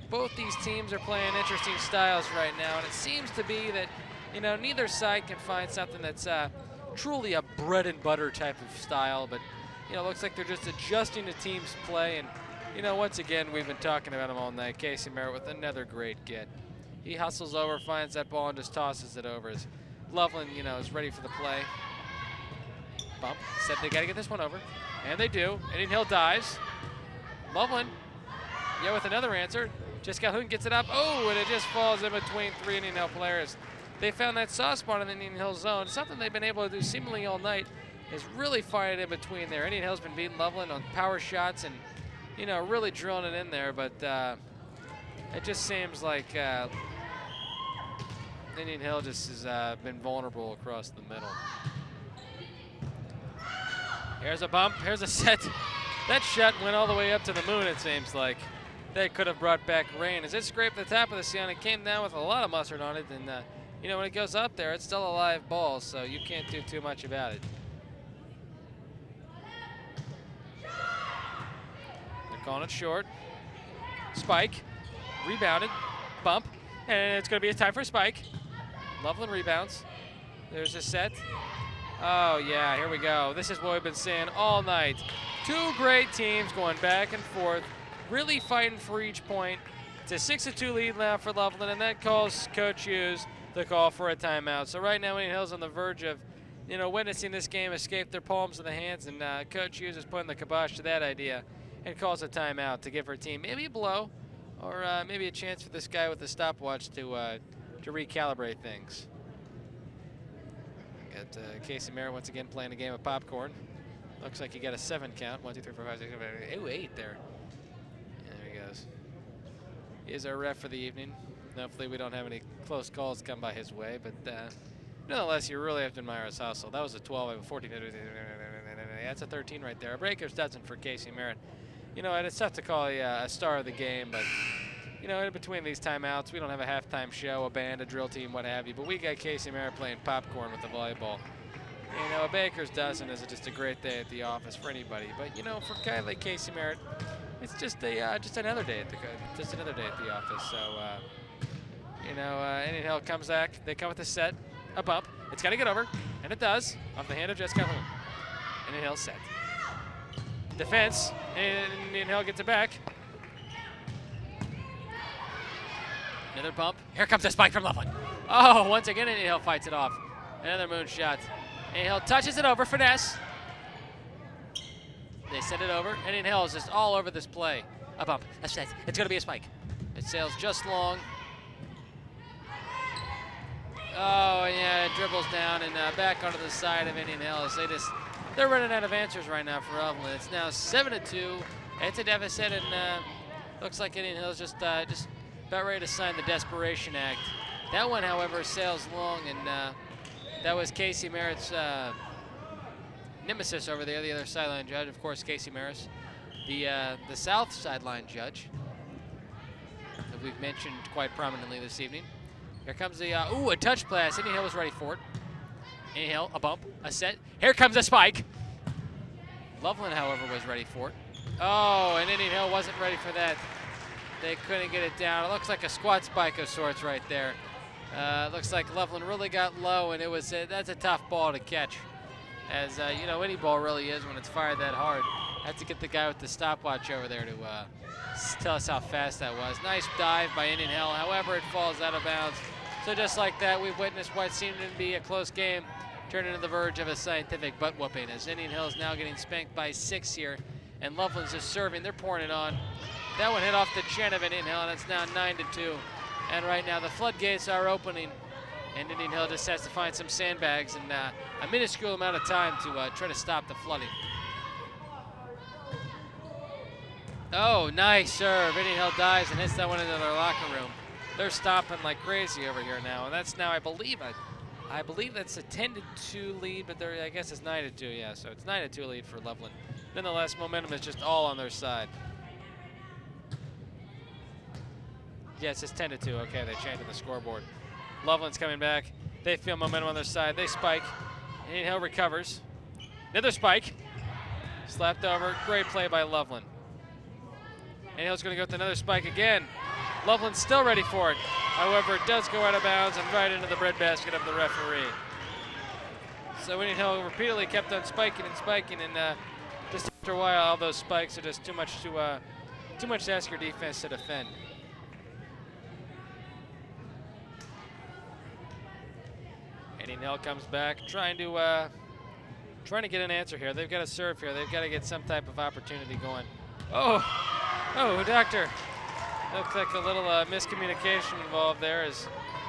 Both these teams are playing interesting styles right now, and it seems to be that, you know, neither side can find something that's truly a bread and butter type of style, but, you know, looks like they're just adjusting the team's play. And, you know, once again, we've been talking about him all night. Casey Merritt with another great get. He hustles over, finds that ball, and just tosses it over. As Loveland, you know, is ready for the play. Bump. Said they got to get this one over. And they do. Indian Hill dives. Loveland, yeah, with another answer. Just Calhoun gets it up. Oh, and it just falls in between three Indian Hill players. They found that soft spot in the Indian Hill zone. Something they've been able to do seemingly all night is really find it in between there. Indian Hill's been beating Loveland on power shots and, you know, really drilling it in there. But it just seems like Indian Hill just has been vulnerable across the middle. Here's a bump. Here's a set. That shot went all the way up to the moon, it seems like. They could have brought back rain. As it scraped the top of the ceiling, it came down with a lot of mustard on it. And, you know, when it goes up there, it's still a live ball, so you can't do too much about it. They're calling it short. Spike. Rebounded. Bump. And it's going to be a time for a spike. Loveland rebounds. There's a set. Oh, yeah, here we go. This is what we've been seeing all night. Two great teams going back and forth, really fighting for each point. It's a 6-2 lead now for Loveland, and that calls Coach Hughes the call for a timeout. So right now, Indian Hill's on the verge of, you know, witnessing this game escape their palms of the hands, and Coach Hughes is putting the kibosh to that idea and calls a timeout to give her team maybe a blow, or maybe a chance for this guy with the stopwatch to recalibrate things. Got Casey Merritt once again playing a game of popcorn. Looks like he got a 7 count. 1, 2, 3, 4, 5, 6, 7, 8. Ooh, 8 there. And there he goes. He is our ref for the evening. Hopefully we don't have any close calls come by his way, but nonetheless, you really have to admire his hustle. That was a 12, a 14. That's a 13 right there. A breaker's dozen for Casey Merritt. You know, and it's tough to call a star of the game, but, you know, in between these timeouts, we don't have a halftime show, a band, a drill team, what have you, but we got Casey Merritt playing popcorn with the volleyball. You know, a baker's dozen is just a great day at the office for anybody, but, you know, for a guy like Casey Merritt, it's just another day at the office. So, you know, Indian Hill comes back. They come with a set, a bump. It's got to get over, and it does, off the hand of Jessica Calhoun. Indian Hill set. Defense, and Indian Hill gets it back. Another bump. Here comes a spike from Loveland. Oh, once again, Indian Hill fights it off. Another moon shot. Indian Hill touches it over, finesse. They send it over. Indian Hill is just all over this play. A bump, a set. It's going to be a spike. It sails just long. Oh, yeah, it dribbles down and back onto the side of Indian Hill. As they're running out of answers right now for Loveland. It's now 7-2. It's a deficit, and looks like Indian Hill's just about ready to sign the Desperation Act. That one, however, sails long, and that was Casey Merritt's nemesis over there, the other sideline judge. Of course, Casey Merritt, the south sideline judge that we've mentioned quite prominently this evening. Here comes the, a touch pass. Indian Hill was ready for it. Indian Hill, a bump, a set. Here comes a spike. Loveland, however, was ready for it. Oh, and Indian Hill wasn't ready for that. They couldn't get it down. It looks like a squat spike of sorts right there. Looks like Loveland really got low, and it was that's a tough ball to catch. as you know, any ball really is when it's fired that hard. Have to get the guy with the stopwatch over there to tell us how fast that was. Nice dive by Indian Hill. However, it falls out of bounds. So just like that, we've witnessed what seemed to be a close game turn into the verge of a scientific butt whooping, as Indian Hill is now getting spanked by 6 here, and Loveland's just serving. They're pouring it on. That one hit off the chin of Indian Hill, and it's now 9-2. And right now the floodgates are opening, and Indian Hill just has to find some sandbags and a minuscule amount of time to try to stop the flooding. Oh, nice serve. Indian Hill dives and hits that one into their locker room. They're stopping like crazy over here now, and that's now, I believe that's a 10-2 lead, but I guess it's 9-2, yeah, so it's 9-2 lead for Loveland. Nonetheless, momentum is just all on their side. Yes, it's 10-2, okay, they changed the scoreboard. Loveland's coming back. They feel momentum on their side. They spike. Indian Hill recovers. Another spike. Slapped over. Great play by Loveland. Indian Hill's going to go with another spike again. Loveland's still ready for it. However, it does go out of bounds and right into the breadbasket of the referee. So Indian Hill repeatedly kept on spiking and spiking, and just after a while, all those spikes are just too much to ask your defense to defend. Indian Hill comes back, trying to get an answer here. They've got to serve here. They've got to get some type of opportunity going. Oh, doctor. Looks like a little miscommunication involved there, as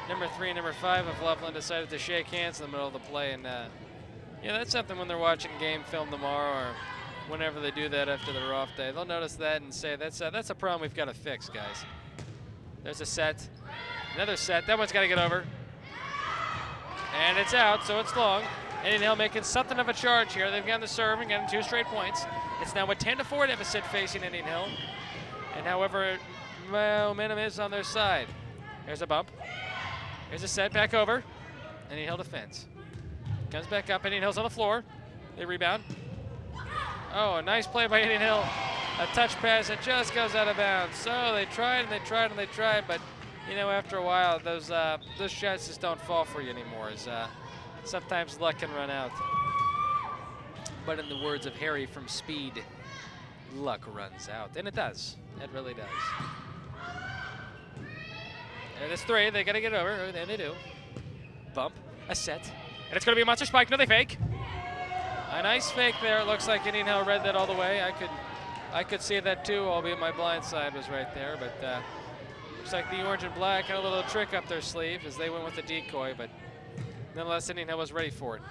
number 3 and number 5 of Loveland decided to shake hands in the middle of the play. And yeah, that's something when they're watching game film tomorrow or whenever they do that after their off day. They'll notice that and say, that's a problem we've got to fix, guys. There's a set. Another set. That one's got to get over. And it's out, so it's long. Indian Hill making something of a charge here. They've gotten the serve and gotten 2 straight points. It's now a 10-4 deficit facing Indian Hill. And however, momentum is on their side. There's a bump. Here's a set back over. Indian Hill defends. Comes back up. Indian Hill's on the floor. They rebound. Oh, a nice play by Indian Hill. A touch pass that just goes out of bounds. So they tried and they tried and they tried, but you know, after a while, those shots just don't fall for you anymore. As sometimes luck can run out. But in the words of Harry from Speed, luck runs out, and it does. It really does. There's 3. They got to get over, and they do. Bump, a set, and it's going to be a monster spike. No, they fake. A nice fake there. It looks like Indian Hill read that all the way. I could see that too, albeit my blind side was right there. But looks like the orange and black had a little trick up their sleeve as they went with the decoy. But nonetheless, Indian Hill was ready for it.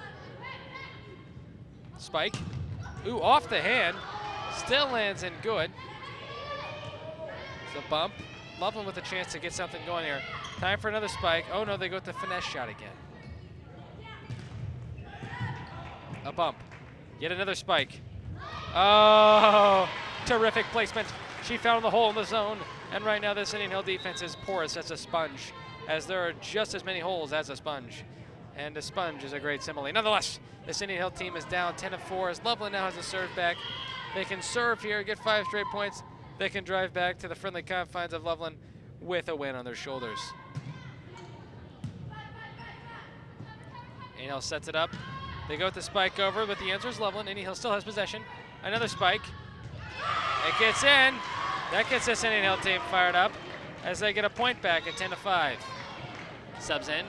Spike. Ooh, off the hand. Still lands in good. It's a bump. Loveland with a chance to get something going here. Time for another spike. Oh no, they go with the finesse shot again. A bump. Yet another spike. Oh, terrific placement. She found the hole in the zone. And right now this Indian Hill defense is porous as a sponge, as there are just as many holes as a sponge. And a sponge is a great simile. Nonetheless, this Indian Hill team is down 10-4 as Loveland now has a serve back. They can serve here, get 5 straight points. They can drive back to the friendly confines of Loveland with a win on their shoulders. Indian Hill sets it up. They go with the spike over, but the answer is Loveland. Indian Hill still has possession. Another spike. It gets in. That gets this Indian Hill team fired up as they get a point back at 10-5. Subs in.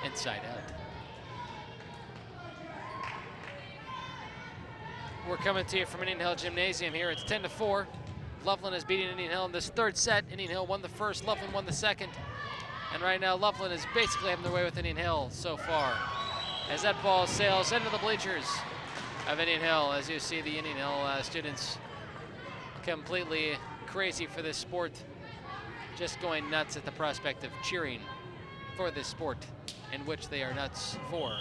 Inside out. We're coming to you from Indian Hill Gymnasium here. It's 10-4. Loveland is beating Indian Hill in this 3rd set. Indian Hill won the first, Loveland won the second. And right now, Loveland is basically having their way with Indian Hill so far, as that ball sails into the bleachers of Indian Hill, as you see the Indian Hill students completely crazy for this sport, just going nuts at the prospect of cheering for this sport in which they are nuts for.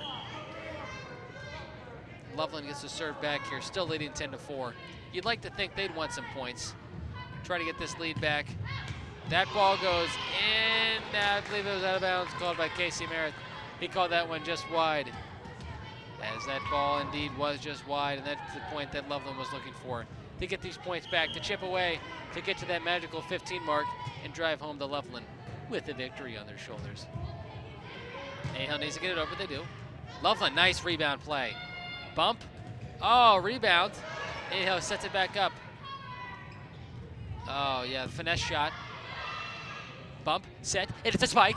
Loveland gets to serve back here, still leading 10-4. You'd like to think they'd want some points. Try to get this lead back. That ball goes in. I believe it was out of bounds, called by Casey Merritt. He called that one just wide, as that ball indeed was just wide, and that's the point that Loveland was looking for, to get these points back, to chip away, to get to that magical 15 mark and drive home to Loveland with the victory on their shoulders. Indian Hill needs to get it over, they do. Loveland, nice rebound play. Bump. Oh, rebound. Indian Hill sets it back up. Oh, yeah, finesse shot. Bump, set, and it's a spike.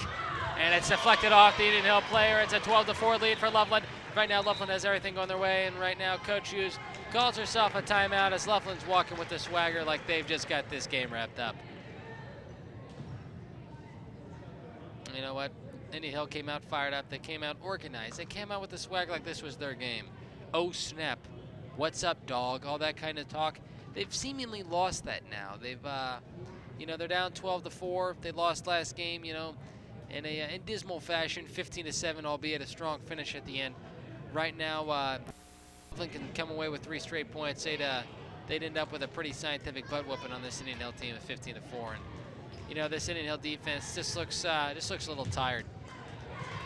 And it's deflected off the Indian Hill player. It's a 12-4 lead for Loveland. Right now, Loveland has everything going their way, and right now, Coach Hughes calls herself a timeout as Loveland's walking with the swagger like they've just got this game wrapped up. You know what? Indian Hill came out fired up. They came out organized. They came out with the swag like this was their game. Oh, snap. What's up, dog? All that kind of talk. They've seemingly lost that now. They've, you know, they're down 12-4. They lost last game, you know, in dismal fashion, 15-7, albeit a strong finish at the end. Right now, Loveland can come away with 3 straight points. They'd end up with a pretty scientific butt whooping on this Indian Hill team at 15-4. And you know, this Indian Hill defense just looks a little tired.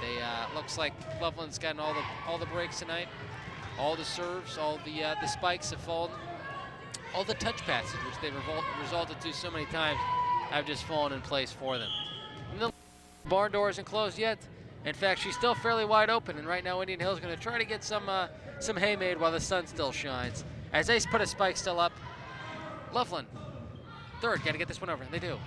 They looks like Loveland's gotten all the breaks tonight, all the serves, all the spikes have fallen, all the touch passes which they've resulted to so many times have just fallen in place for them. And the barn door isn't closed yet. In fact, she's still fairly wide open, and right now Indian Hill's going to try to get some hay made while the sun still shines. As they put a spike still up, Loveland, third, got to get this one over. They do.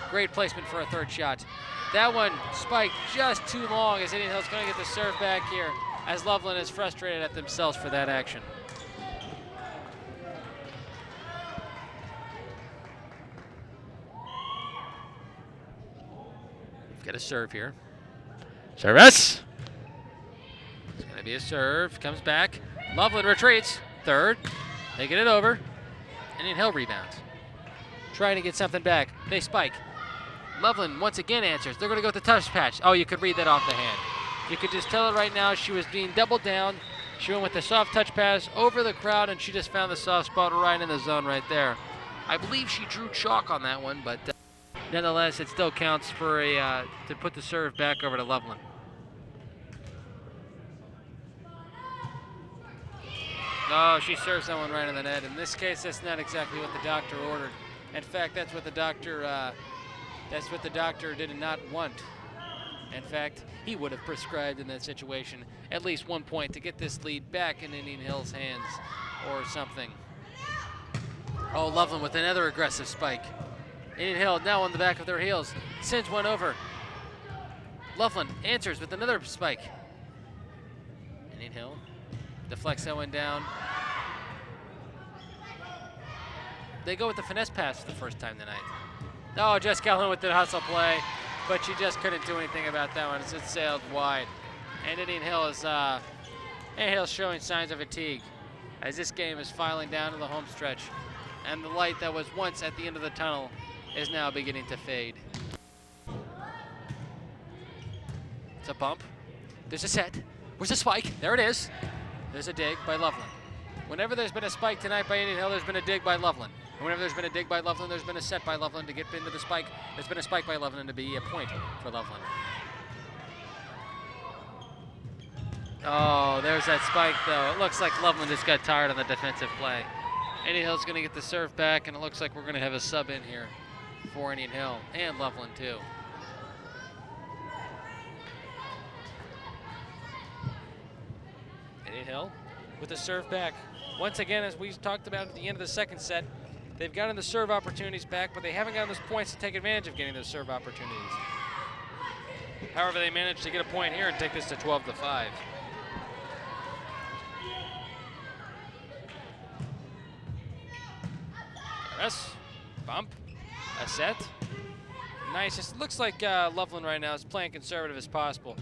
Great placement for a third shot. That one spiked just too long as Indian Hill's going to get the serve back here as Loveland is frustrated at themselves for that action. Get a serve here. Service! It's going to be a serve. Comes back. Loveland retreats. Third. They get it over. Indian Hill rebounds. Trying to get something back. They spike. Loveland once again answers. They're going to go with the touch patch. Oh, you could read that off the hand. You could just tell it right now. She was being doubled down. She went with the soft touch pass over the crowd, and she just found the soft spot right in the zone right there. I believe she drew chalk on that one, but nonetheless, it still counts for to put the serve back over to Loveland. Oh, she serves someone right in the net. In this case, that's not exactly what the doctor ordered. In fact, that's what the doctor did not want. In fact, he would have prescribed in that situation at least 1 point to get this lead back in Indian Hill's hands or something. Oh, Loveland with another aggressive spike. Indian Hill now on the back of their heels. Sends one over. Loveland answers with another spike. Indian Hill deflects that one down. They go with the finesse pass for the first time tonight. Oh, Jess Calhoun with the hustle play, but she just couldn't do anything about that one as it sailed wide. And Indian Hill is showing signs of fatigue as this game is filing down to the home stretch. And the light that was once at the end of the tunnel is now beginning to fade. It's a bump. There's a set. Where's the spike? There it is. There's a dig by Loveland. Whenever there's been a spike tonight by Indian Hill, there's been a dig by Loveland. And whenever there's been a dig by Loveland, there's been a set by Loveland to get into the spike. There's been a spike by Loveland to be a point for Loveland. Oh, there's that spike, though. It looks like Loveland just got tired on the defensive play. Indian Hill's going to get the serve back, and it looks like we're going to have a sub in here for Indian Hill and Loveland, too. Indian Hill with the serve back. Once again, as we talked about at the end of the second set, they've gotten the serve opportunities back, but they haven't gotten those points to take advantage of getting those serve opportunities. However, they managed to get a point here and take this to 12-5. Yes, bump, a set. Nice. It looks like Loveland right now is playing conservative as possible,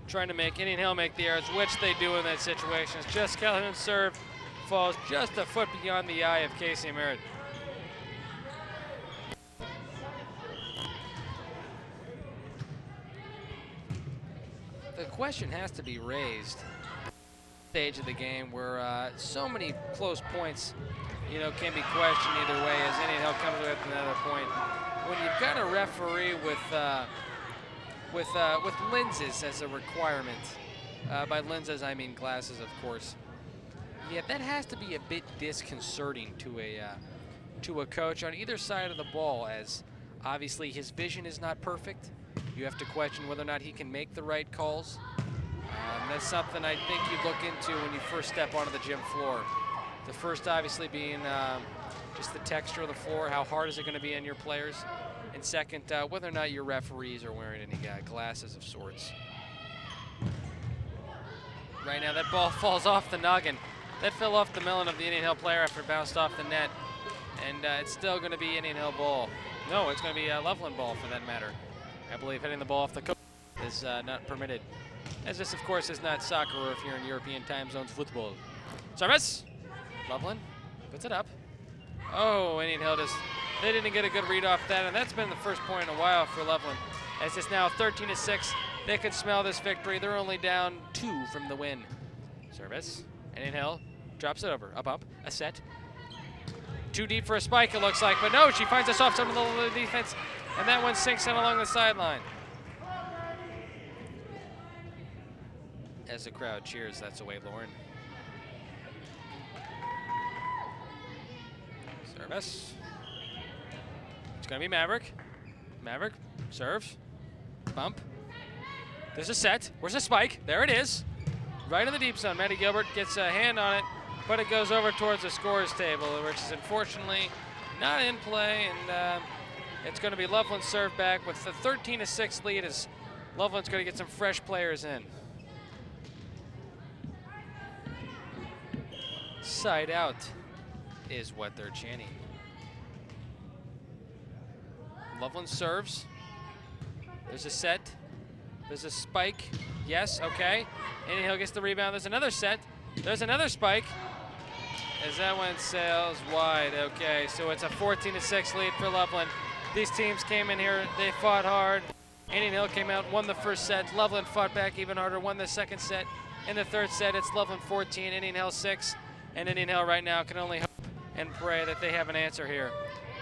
trying to make Indian Hill make the errors, which they do in that situation. It's just Calhoun's serve falls just a foot beyond the eye of Casey Merritt. The question has to be raised stage of the game where so many close points, you know, can be questioned either way as Indian Hill comes away with another point. When you've got a referee with lenses as a requirement, by lenses I mean glasses, of course. Yeah, that has to be a bit disconcerting to a coach on either side of the ball, as obviously his vision is not perfect. You have to question whether or not he can make the right calls. That's something I think you look into when you first step onto the gym floor. The first obviously being just the texture of the floor, how hard is it going to be on your players? And second, whether or not your referees are wearing any glasses of sorts. Right now that ball falls off the noggin. That fell off the melon of the Indian Hill player after it bounced off the net. And it's still going to be Indian Hill ball. No, it's going to be Loveland ball for that matter. I believe hitting the ball off the court is not permitted. As this, of course, is not soccer, or if you're in European time zones, football. Service! Loveland puts it up. Oh, Indian Hill they didn't get a good read off that, and that's been the first point in a while for Loveland. As it's now 13-6, they can smell this victory. They're only down 2 from the win. Service, Indian Hill drops it over, up, a set. Too deep for a spike, it looks like, but no, she finds us off some of the defense, and that one sinks in along the sideline. As the crowd cheers, that's away, Lauren. Service. It's going to be Maverick. Maverick serves. Bump. There's a set. Where's the spike? There it is. Right in the deep zone. Maddie Gilbert gets a hand on it, but it goes over towards the scorer's table, which is unfortunately not in play, and it's going to be Loveland's serve back with the 13-6 lead as Loveland's going to get some fresh players in. Side out is what they're chanting. Loveland serves. There's a set. There's a spike. Yes, okay. Indian Hill gets the rebound. There's another set. There's another spike. As that one sails wide. Okay, so it's a 14-6 lead for Loveland. These teams came in here. They fought hard. Indian Hill came out, won the first set. Loveland fought back even harder, won the second set. In the third set, it's Loveland 14, Indian Hill 6. And Indian Hill right now can only hope and pray that they have an answer here.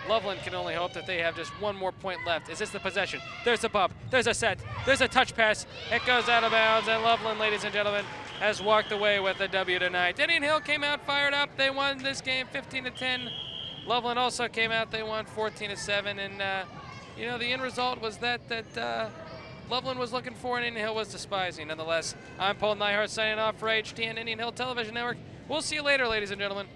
Loveland can only hope that they have just one more point left. Is this the possession? There's a bump. There's a set. There's a touch pass. It goes out of bounds, and Loveland, ladies and gentlemen, has walked away with a W tonight. Indian Hill came out fired up. They won this game 15-10. Loveland also came out. They won 14-7. And, the end result was that Loveland was looking for and Indian Hill was despising. Nonetheless, I'm Paul Nyhart signing off for HTN Indian Hill Television Network. We'll see you later, ladies and gentlemen.